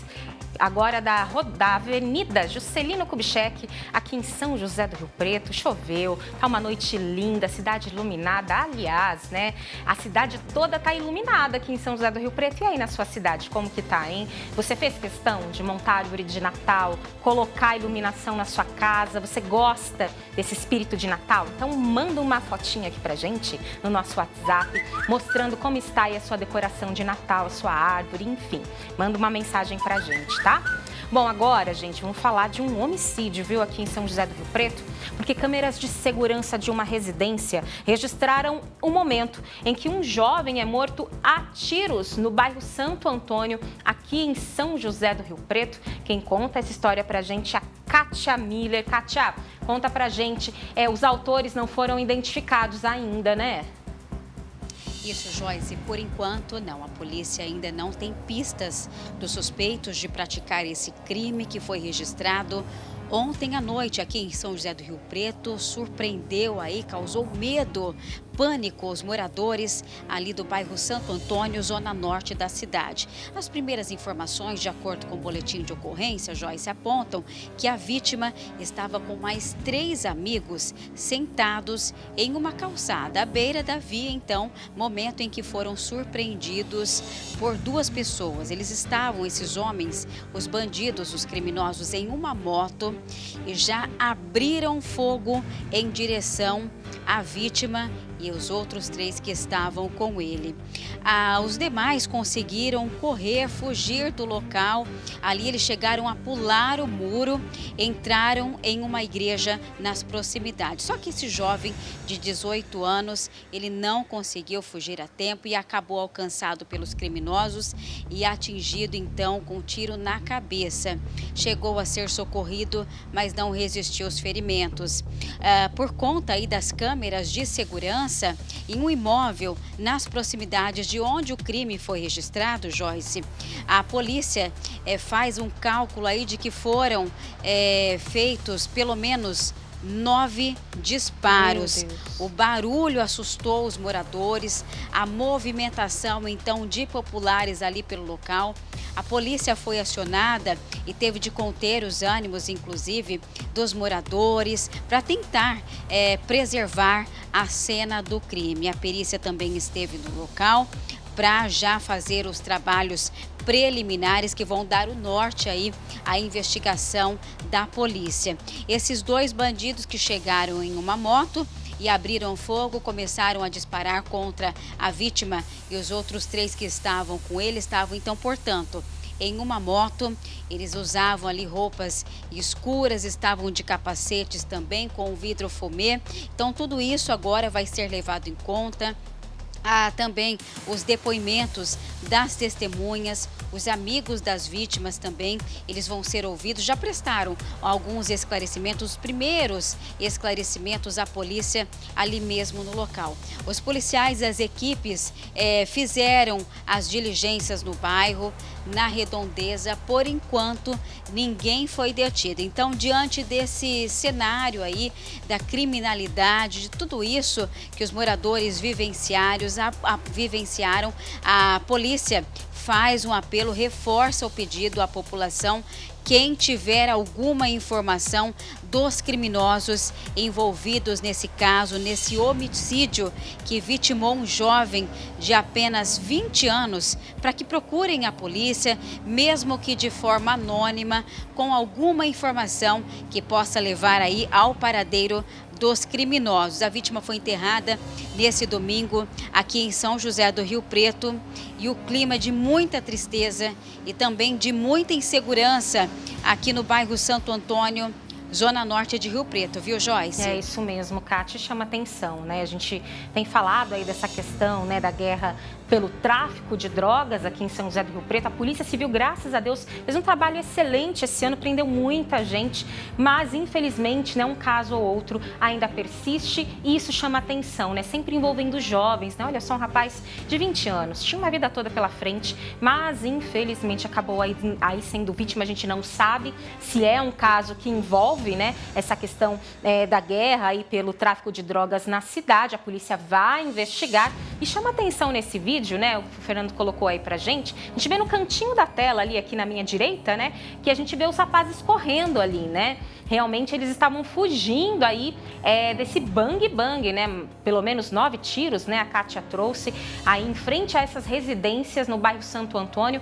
agora da Avenida Juscelino Kubitschek, aqui em São José do Rio Preto. Choveu, tá uma noite linda, cidade iluminada. Aliás, né, a cidade toda tá iluminada aqui em São José do Rio Preto. E aí na sua cidade, como que tá, hein? Você fez questão de montar árvore de Natal, colocar iluminação na sua casa? Você gosta desse espírito de Natal? Então manda uma fotinha aqui pra gente no nosso WhatsApp, mostrando como está aí a sua decoração de Natal, a sua árvore, enfim. Manda uma mensagem pra gente, tá? Bom, agora, gente, vamos falar de um homicídio, viu, aqui em São José do Rio Preto, porque câmeras de segurança de uma residência registraram o momento em que um jovem é morto a tiros no bairro Santo Antônio, aqui em São José do Rio Preto. Quem conta essa história pra gente é a Kátia Miller. Kátia, conta pra gente, os autores não foram identificados ainda, né? Isso, Joyce, por enquanto não. A polícia ainda não tem pistas dos suspeitos de praticar esse crime que foi registrado ontem à noite aqui em São José do Rio Preto. Surpreendeu aí, causou medo, pânico aos moradores ali do bairro Santo Antônio, zona norte da cidade. As primeiras informações, de acordo com o boletim de ocorrência, Joyce, apontam que a vítima estava com mais 3 amigos sentados em uma calçada à beira da via, então, momento em que foram surpreendidos por 2 pessoas. Eles estavam, esses homens, os bandidos, os criminosos, em uma moto e já abriram fogo em direção à vítima e os outros 3 que estavam com ele. Os demais conseguiram correr, fugir do local. Ali eles chegaram a pular o muro, entraram em uma igreja nas proximidades. Só que esse jovem de 18 anos, ele não conseguiu fugir a tempo e acabou alcançado pelos criminosos e atingido então com um tiro na cabeça. Chegou a ser socorrido, mas não resistiu aos ferimentos. Por conta aí das câmeras de segurança, em um imóvel nas proximidades de onde o crime foi registrado, Joyce, a polícia faz um cálculo aí de que foram feitos pelo menos 9 disparos. O barulho assustou os moradores, a movimentação então de populares ali pelo local. A polícia foi acionada e teve de conter os ânimos, inclusive, dos moradores, para tentar preservar a cena do crime. A perícia também esteve no local para já fazer os trabalhos preliminares que vão dar o norte aí à investigação da polícia. Esses 2 bandidos que chegaram em uma moto e abriram fogo, começaram a disparar contra a vítima e os outros 3 que estavam com ele estavam então, portanto, em uma moto. Eles usavam ali roupas escuras, estavam de capacetes também com vidro fumê. Então tudo isso agora vai ser levado em conta. Há também os depoimentos das testemunhas, os amigos das vítimas também, eles vão ser ouvidos. Já prestaram alguns esclarecimentos, os primeiros esclarecimentos à polícia ali mesmo no local. Os policiais, as equipes fizeram as diligências no bairro, na redondeza. Por enquanto, ninguém foi detido. Então, diante desse cenário aí da criminalidade, de tudo isso que os moradores vivenciaram, a polícia faz um apelo, reforça o pedido à população. Quem tiver alguma informação dos criminosos envolvidos nesse caso, nesse homicídio que vitimou um jovem de apenas 20 anos, para que procurem a polícia, mesmo que de forma anônima, com alguma informação que possa levar aí ao paradeiro dos criminosos. A vítima foi enterrada nesse domingo aqui em São José do Rio Preto, e o clima de muita tristeza e também de muita insegurança aqui no bairro Santo Antônio, Zona Norte de Rio Preto, viu, Joyce? É isso mesmo, Cátia, chama atenção, né? A gente tem falado aí dessa questão, né, da guerra pelo tráfico de drogas aqui em São José do Rio Preto. A Polícia Civil, graças a Deus, fez um trabalho excelente esse ano, prendeu muita gente, mas infelizmente, né, um caso ou outro ainda persiste, e isso chama atenção, né? Sempre envolvendo jovens, né? Olha só, um rapaz de 20 anos, tinha uma vida toda pela frente, mas infelizmente acabou aí sendo vítima. A gente não sabe se é um caso que envolve, né, essa questão da guerra aí pelo tráfico de drogas na cidade. A polícia vai investigar, e chama atenção nesse vídeo, né, o Fernando colocou aí pra gente, a gente vê no cantinho da tela ali, aqui na minha direita, né, que a gente vê os rapazes correndo ali, né, realmente eles estavam fugindo aí desse bang-bang, né, pelo menos 9 tiros, né, a Kátia trouxe aí em frente a essas residências no bairro Santo Antônio.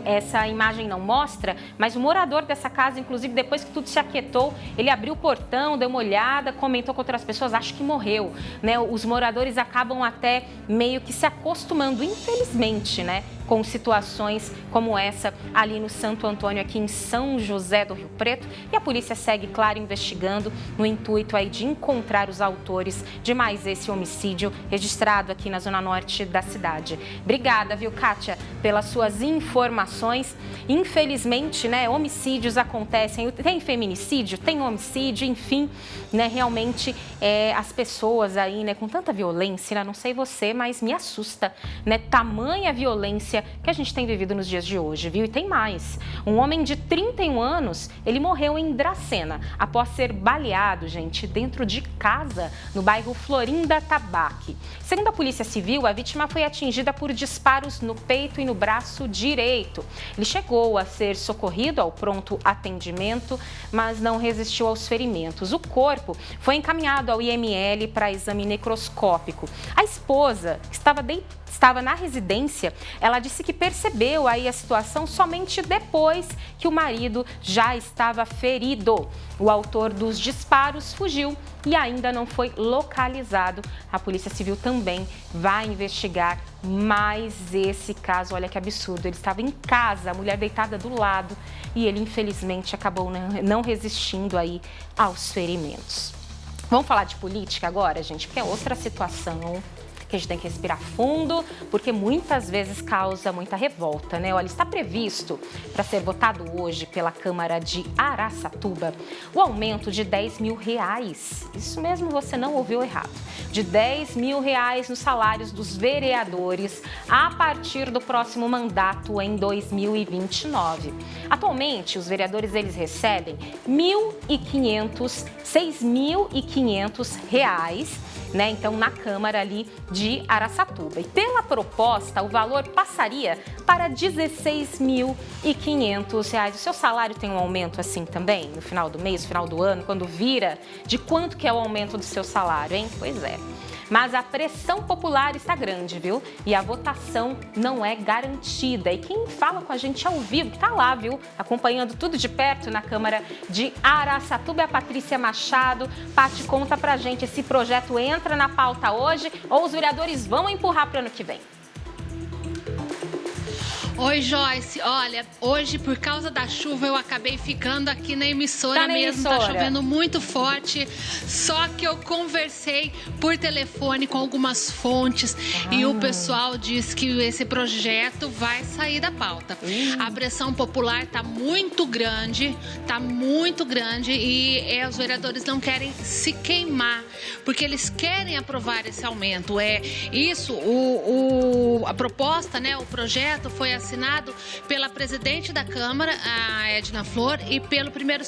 Essa imagem não mostra, mas o morador dessa casa, inclusive, depois que tudo se aquietou, ele abriu o portão, deu uma olhada, comentou com outras pessoas, acho que morreu, né, os moradores acabam até meio que se acostumando, infelizmente, né, com situações como essa ali no Santo Antônio, aqui em São José do Rio Preto. E a polícia segue, claro, investigando no intuito aí de encontrar os autores de mais esse homicídio registrado aqui na Zona Norte da cidade. Obrigada, viu, Kátia, pelas suas informações. Infelizmente, né, homicídios acontecem, tem feminicídio, tem homicídio, enfim, né, realmente as pessoas aí, né, com tanta violência, né, não sei você, mas me assusta, né, tamanha violência que a gente tem vivido nos dias de hoje, viu? E tem mais. Um homem de 31 anos, ele morreu em Dracena após ser baleado, gente, dentro de casa, no bairro Florinda Tabaque. Segundo a Polícia Civil, a vítima foi atingida por disparos no peito e no braço direito. Ele chegou a ser socorrido ao pronto atendimento, mas não resistiu aos ferimentos. O corpo foi encaminhado ao IML para exame necroscópico. A esposa, que estava na residência, ela disse que percebeu aí a situação somente depois que o marido já estava ferido. O autor dos disparos fugiu e ainda não foi localizado. A Polícia Civil também vai investigar mais esse caso. Olha que absurdo, ele estava em casa, a mulher deitada do lado, e ele infelizmente acabou não resistindo aí aos ferimentos. Vamos falar de política agora, gente, porque é outra situação que a gente tem que respirar fundo, porque muitas vezes causa muita revolta, né? Olha, está previsto para ser votado hoje pela Câmara de Araçatuba o aumento de R$10 mil. Isso mesmo, você não ouviu errado. De R$10 mil nos salários dos vereadores a partir do próximo mandato em 2029. Atualmente, os vereadores eles recebem R$6.500, né? Então, na Câmara ali de Araçatuba. E pela proposta, o valor passaria para R$16.500. O seu salário tem um aumento assim também, no final do mês, no final do ano, quando vira? De quanto que é o aumento do seu salário, hein? Pois é. Mas a pressão popular está grande, viu? E a votação não é garantida. E quem fala com a gente ao vivo, que está lá, viu? Acompanhando tudo de perto na Câmara de Araçatuba, é a Patrícia Machado. Pati, conta pra gente, esse projeto entra na pauta hoje ou os vereadores vão empurrar para o ano que vem? Oi, Joyce. Olha, hoje, por causa da chuva, eu acabei ficando aqui na emissora mesmo. Tá chovendo muito forte. Só que eu conversei por telefone com algumas fontes e o pessoal diz que esse projeto vai sair da pauta. A pressão popular tá muito grande e os vereadores não querem se queimar, porque eles querem aprovar esse aumento. A proposta, né, o projeto foi assinado pela presidente da Câmara, a Edna Flor, e pelo primeiro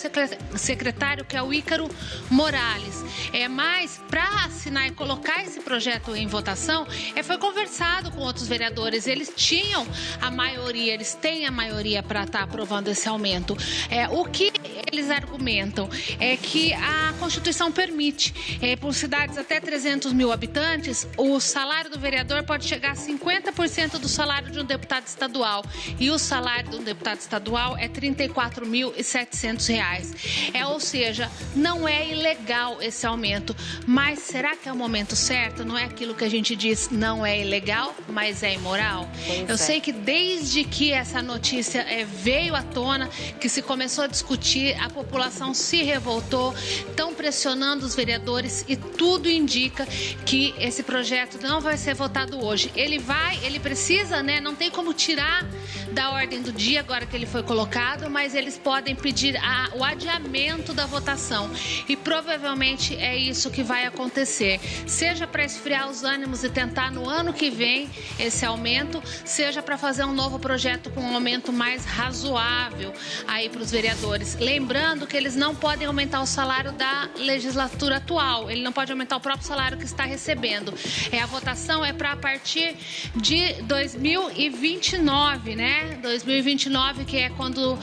secretário, que é o Ícaro Morales. Mas para assinar e colocar esse projeto em votação, foi conversado com outros vereadores. Eles tinham a maioria, eles têm a maioria para estar aprovando esse aumento. O que eles argumentam é que a Constituição permite, por cidades até 300 mil habitantes, o salário do vereador pode chegar a 50% do salário de um deputado estadual. E o salário de um deputado estadual é R$ 34.700. Ou seja, não é ilegal esse aumento. Mas será que é o momento certo? Não é aquilo que a gente diz, não é ilegal, mas é imoral? Eu sei que desde que essa notícia veio à tona, que se começou a discutir, a população se revoltou, estão pressionando os vereadores e tudo indica que esse projeto não vai ser votado hoje. Ele precisa, né? Não tem como tirar da ordem do dia agora que ele foi colocado, mas eles podem pedir o adiamento da votação. E provavelmente é isso que vai acontecer. Seja para esfriar os ânimos e tentar no ano que vem esse aumento, seja para fazer um novo projeto com um aumento mais razoável aí para os vereadores. Lembrando que eles não podem aumentar o salário da legislatura atual. Ele não pode aumentar o próprio salário que está recebendo. A votação é para a partir de 2029, né? 2029, que é quando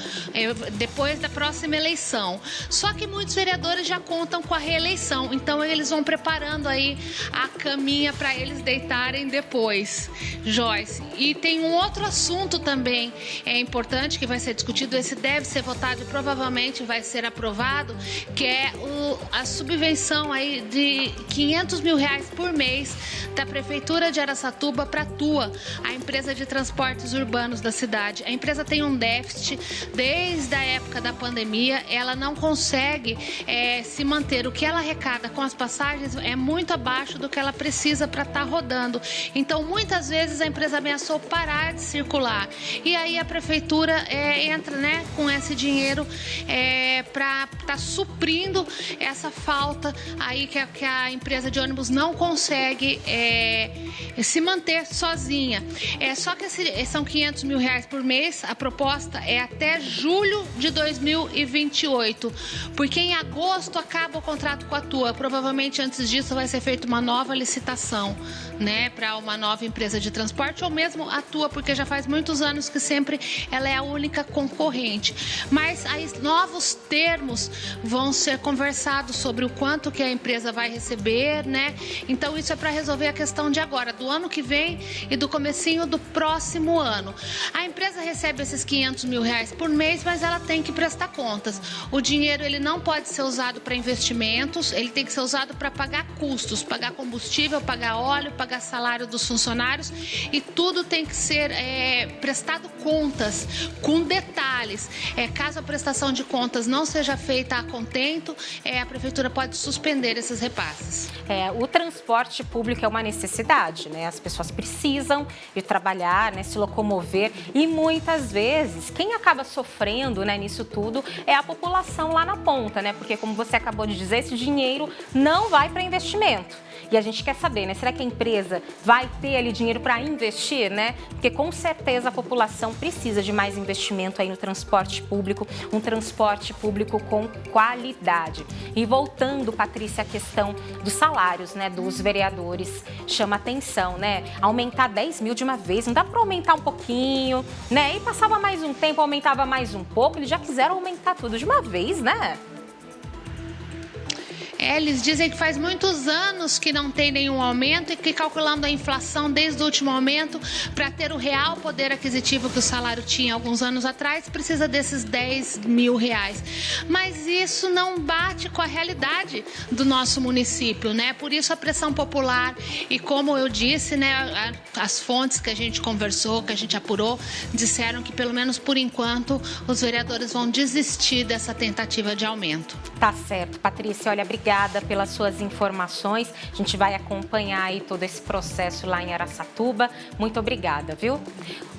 depois da próxima eleição. Só que muitos vereadores já contam com a reeleição, então eles vão preparando aí a caminha para eles deitarem depois, Joyce. E tem um outro assunto também importante que vai ser discutido, esse deve ser votado e provavelmente vai ser aprovado, que é a subvenção aí de R$500 mil por mês da Prefeitura de Araçatuba para a TUA, a empresa de transportes urbanos da cidade. A empresa tem um déficit desde a época da pandemia, ela não consegue se manter. O que ela arrecada com as passagens é muito abaixo do que ela precisa para estar rodando. Então, muitas vezes a empresa ameaçou parar de circular. E aí a prefeitura entra, né, com esse dinheiro para estar suprindo essa falta aí que a empresa de ônibus não consegue se manter sozinha. Só que são R$500 mil por mês, a proposta é até julho de 2028, porque em agosto acaba o contrato com a TUA. Provavelmente antes disso vai ser feita uma nova licitação, né, para uma nova empresa de transporte, ou mesmo a TUA, porque já faz muitos anos que sempre ela é a única concorrente. Mas aí novos termos vão ser conversados sobre o quanto que a empresa vai receber, né? Então isso é para resolver a questão de agora, do ano que vem e do comecinho do próximo ano. A empresa recebe esses R$500 mil por mês, mas ela tem que prestar contas. O dinheiro ele não pode ser usado para investimentos, ele tem que ser usado para pagar custos, pagar combustível, pagar óleo, pagar salário dos funcionários, e tudo tem que ser prestado contas, com detalhes. Caso a prestação de contas não seja feita a contento, a prefeitura pode suspender esses repasses. O transporte público é uma necessidade, né? As pessoas precisam de trabalhar, né, se locomover, e muitas vezes quem acaba sofrendo, né, nisso tudo é a população lá na ponta, né? Porque, como você acabou de dizer, esse dinheiro não vai para investimento. E a gente quer saber, né? Será que a empresa vai ter ali dinheiro para investir, né? Porque com certeza a população precisa de mais investimento aí no transporte público, um transporte público com qualidade. E voltando, Patrícia, a questão dos salários, né, dos vereadores chama atenção, né? Aumentar 10 mil de uma vez, não dá para aumentar um pouquinho, né? E passava mais um tempo, aumentava mais um pouco, eles já quiseram aumentar tudo de uma vez, né? Eles dizem que faz muitos anos que não tem nenhum aumento e que, calculando a inflação desde o último aumento, para ter o real poder aquisitivo que o salário tinha alguns anos atrás, precisa desses R$10.000. Mas isso não bate com a realidade do nosso município, né? Por isso a pressão popular e, como eu disse, né, as fontes que a gente conversou, que a gente apurou, disseram que, pelo menos por enquanto, os vereadores vão desistir dessa tentativa de aumento. Tá certo, Patrícia. Olha, obrigada pelas suas informações. A gente vai acompanhar aí todo esse processo lá em Araçatuba. Muito obrigada, viu?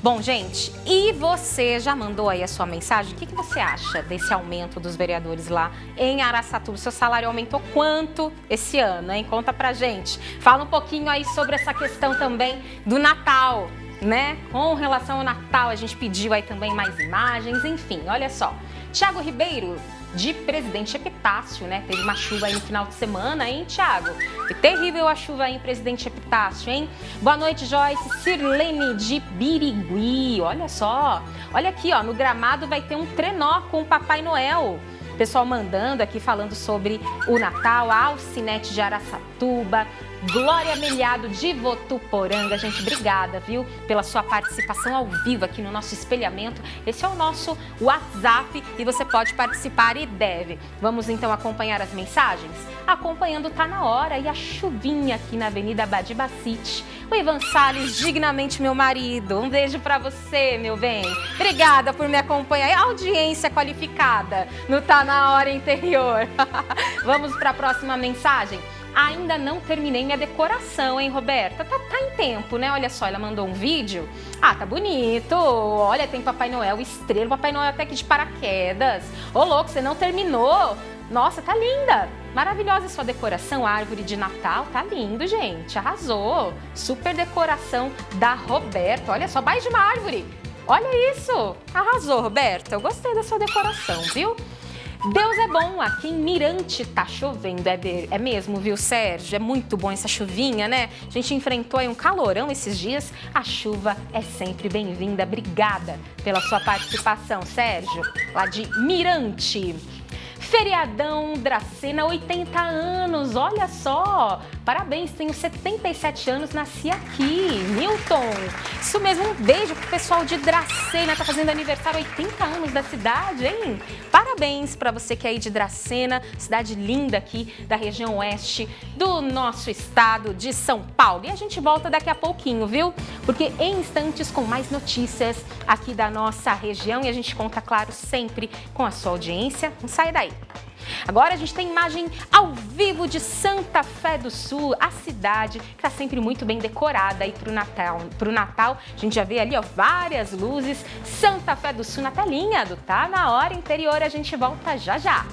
Bom, gente, e você já mandou aí a sua mensagem? O que você acha desse aumento dos vereadores lá em Araçatuba? Seu salário aumentou quanto esse ano, hein? Conta pra gente. Fala um pouquinho aí sobre essa questão também do Natal, né? Com relação ao Natal, a gente pediu aí também mais imagens, enfim, olha só. Thiago Ribeiro, de Presidente Epitácio, né? Teve uma chuva aí no final de semana, hein, Thiago? Foi terrível a chuva aí em Presidente Epitácio, hein? Boa noite, Joyce. Sirlene, de Birigui, olha só. Olha aqui, ó, no gramado vai ter um trenó com o Papai Noel. Pessoal mandando aqui, falando sobre o Natal, a Alcinete de Araçatuba, Glória Melhado de Votuporanga. Gente, obrigada, viu, pela sua participação ao vivo aqui no nosso espelhamento. Esse é o nosso WhatsApp e você pode participar e deve. Vamos então acompanhar as mensagens? Acompanhando Tá Na Hora e a chuvinha aqui na Avenida Badibacite. O Ivan Salles, dignamente meu marido. Um beijo pra você, meu bem. Obrigada por me acompanhar. Audiência qualificada no Tá Na Hora Interior. Vamos para a próxima mensagem. Ainda não terminei minha decoração, hein, Roberta? Tá em tempo, né? Olha só, ela mandou um vídeo. Ah, tá bonito. Olha, tem Papai Noel, estrela, Papai Noel até aqui de paraquedas. Ô, louco, você não terminou? Nossa, tá linda. Maravilhosa a sua decoração, árvore de Natal. Tá lindo, gente. Arrasou. Super decoração da Roberta. Olha só, mais de uma árvore. Olha isso. Arrasou, Roberta. Eu gostei da sua decoração, viu? Deus é bom, aqui em Mirante tá chovendo, é mesmo, viu, Sérgio? É muito bom essa chuvinha, né? A gente enfrentou aí um calorão esses dias, a chuva é sempre bem-vinda. Obrigada pela sua participação, Sérgio, lá de Mirante. Feriadão Dracena, 80 anos, olha só! Parabéns, tenho 77 anos, nasci aqui, Milton. Isso mesmo, um beijo pro pessoal de Dracena, tá fazendo aniversário, 80 anos da cidade, hein? Parabéns para você que é aí de Dracena, cidade linda aqui da região oeste do nosso estado de São Paulo. E a gente volta daqui a pouquinho, viu? Porque em instantes com mais notícias aqui da nossa região e a gente conta, claro, sempre com a sua audiência. Não sai daí. Agora a gente tem imagem ao vivo de Santa Fé do Sul, a cidade que está sempre muito bem decorada aí para o Natal. A gente já vê ali, ó, várias luzes. Santa Fé do Sul na telinha do Tá Na Hora Interior. A gente volta já já.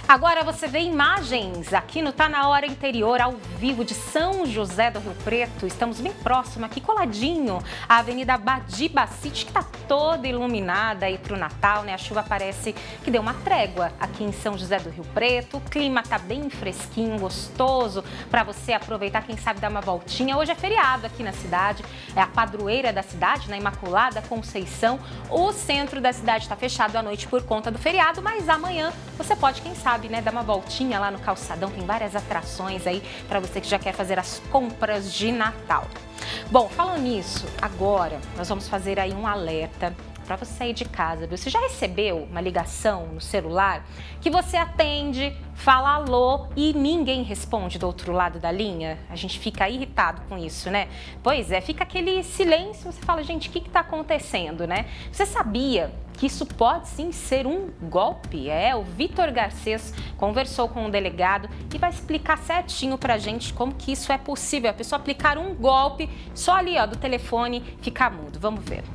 Agora você vê imagens aqui no Tá Na Hora Interior, ao vivo de São José do Rio Preto. Estamos bem próximo, aqui coladinho, a Avenida Badibacite, que está toda iluminada aí para o Natal, né? A chuva parece que deu uma trégua aqui em São José do Rio Preto. O clima tá bem fresquinho, gostoso para você aproveitar, quem sabe dar uma voltinha. Hoje é feriado aqui na cidade, é a padroeira da cidade, na Imaculada Conceição. O centro da cidade está fechado à noite por conta do feriado, mas amanhã você pode, quem sabe, né, dar uma voltinha lá no calçadão. Tem várias atrações aí para você que já quer fazer as compras de Natal. Bom, falando nisso, agora nós vamos fazer aí um alerta para você sair de casa, viu? Você já recebeu uma ligação no celular que você atende, fala alô e ninguém responde do outro lado da linha? A gente fica irritado com isso, né? Pois é, fica aquele silêncio, você fala, gente, o que está acontecendo, né? Você sabia que isso pode sim ser um golpe? O Vitor Garcês conversou com um delegado e vai explicar certinho pra gente como que isso é possível. A pessoa aplicar um golpe só ali, ó, do telefone, ficar mudo. Vamos ver.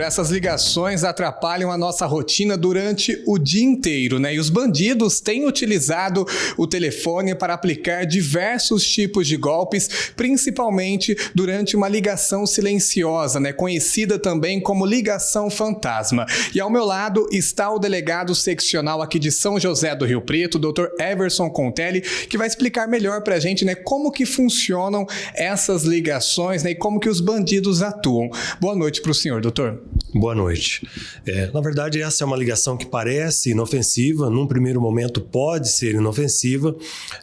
Essas ligações atrapalham a nossa rotina durante o dia inteiro, né? E os bandidos têm utilizado o telefone para aplicar diversos tipos de golpes, principalmente durante uma ligação silenciosa, né? Conhecida também como ligação fantasma. E ao meu lado está o delegado seccional aqui de São José do Rio Preto, o Dr. Everson Contelli, que vai explicar melhor para a gente, né, como que funcionam essas ligações, né, e como que os bandidos atuam. Boa noite para o senhor, doutor. Boa noite. Na verdade, essa é uma ligação que parece inofensiva, num primeiro momento pode ser inofensiva,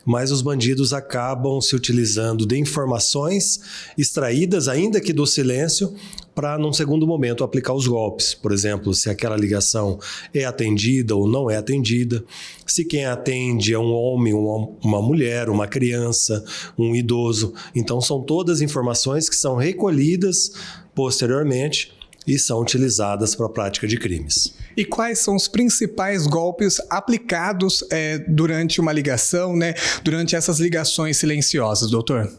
mas os bandidos acabam se utilizando de informações extraídas, ainda que do silêncio, para, num segundo momento, aplicar os golpes. Por exemplo, se aquela ligação é atendida ou não é atendida, se quem atende é um homem, uma mulher, uma criança, um idoso. Então, são todas informações que são recolhidas posteriormente e são utilizadas para a prática de crimes. E quais são os principais golpes aplicados durante uma ligação, né? Durante essas ligações silenciosas, doutor?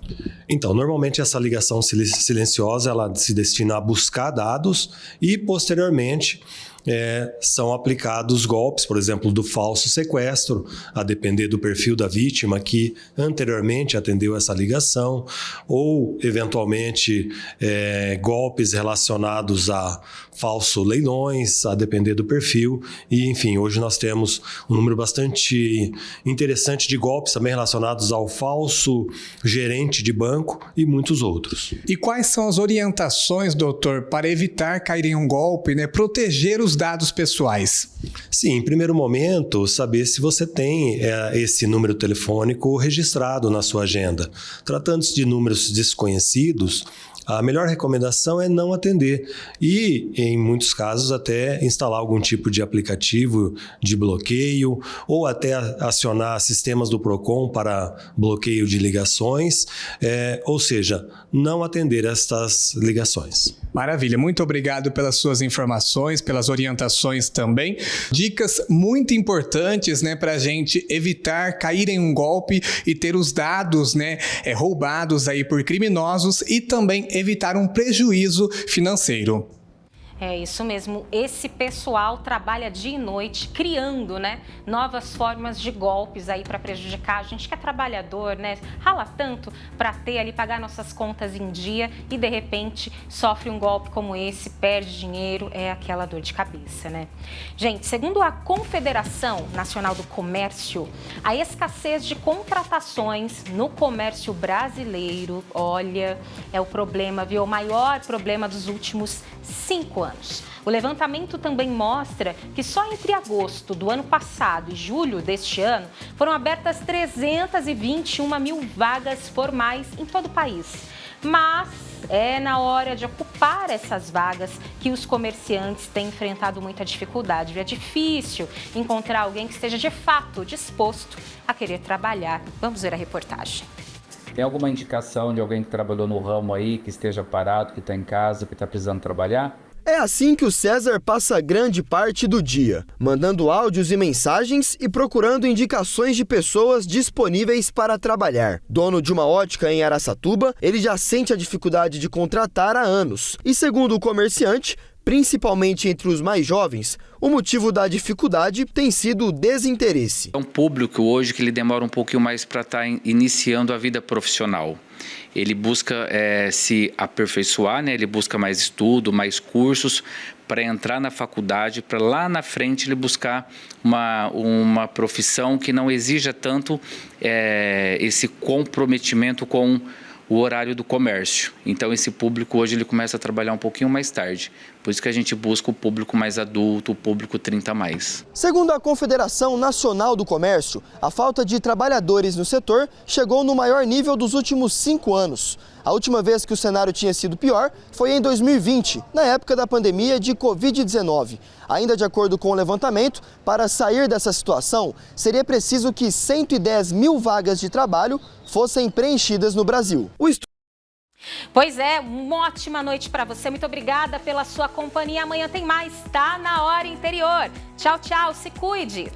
Então, normalmente essa ligação silenciosa ela se destina a buscar dados e, posteriormente, são aplicados golpes, por exemplo, do falso sequestro, a depender do perfil da vítima que anteriormente atendeu essa ligação, ou, eventualmente, golpes relacionados a falso leilões, a depender do perfil. E, enfim, hoje nós temos um número bastante interessante de golpes também relacionados ao falso gerente de banco e muitos outros. E quais são as orientações, doutor, para evitar cair em um golpe, né? Proteger os dados pessoais? Sim, em primeiro momento, saber se você tem esse número telefônico registrado na sua agenda. Tratando-se de números desconhecidos, a melhor recomendação é não atender e, em muitos casos, até instalar algum tipo de aplicativo de bloqueio ou até acionar sistemas do PROCON para bloqueio de ligações, ou seja, não atender estas ligações. Maravilha, muito obrigado pelas suas informações, pelas orientações também. Dicas muito importantes, né, para a gente evitar cair em um golpe e ter os dados, né, roubados aí por criminosos e também evitar um prejuízo financeiro. É isso mesmo, esse pessoal trabalha dia e noite criando, né, novas formas de golpes aí para prejudicar a gente que é trabalhador, né, rala tanto para ter ali, pagar nossas contas em dia e de repente sofre um golpe como esse, perde dinheiro, é aquela dor de cabeça, né. Gente, segundo a Confederação Nacional do Comércio, a escassez de contratações no comércio brasileiro, olha, é o problema, viu, o maior problema dos últimos 5 anos. O levantamento também mostra que só entre agosto do ano passado e julho deste ano foram abertas 321 mil vagas formais em todo o país. Mas é na hora de ocupar essas vagas que os comerciantes têm enfrentado muita dificuldade. É difícil encontrar alguém que esteja de fato disposto a querer trabalhar. Vamos ver a reportagem. Tem alguma indicação de alguém que trabalhou no ramo aí, que esteja parado, que está em casa, que está precisando trabalhar? É assim que o César passa grande parte do dia, mandando áudios e mensagens e procurando indicações de pessoas disponíveis para trabalhar. Dono de uma ótica em Araçatuba, ele já sente a dificuldade de contratar há anos. E segundo o comerciante, principalmente entre os mais jovens, o motivo da dificuldade tem sido o desinteresse. É um público hoje que ele demora um pouquinho mais para estar iniciando a vida profissional. Ele busca se aperfeiçoar, né? Ele busca mais estudo, mais cursos para entrar na faculdade, para lá na frente ele buscar uma profissão que não exija tanto esse comprometimento com o horário do comércio. Então esse público hoje ele começa a trabalhar um pouquinho mais tarde. Por isso que a gente busca o público mais adulto, o público 30+. Segundo a Confederação Nacional do Comércio, a falta de trabalhadores no setor chegou no maior nível dos últimos 5 anos. A última vez que o cenário tinha sido pior foi em 2020, na época da pandemia de Covid-19. Ainda de acordo com o levantamento, para sair dessa situação, seria preciso que 110 mil vagas de trabalho fossem preenchidas no Brasil. Pois é, uma ótima noite para você. Muito obrigada pela sua companhia. Amanhã tem mais, tá na hora interior. Tchau, tchau, se cuide.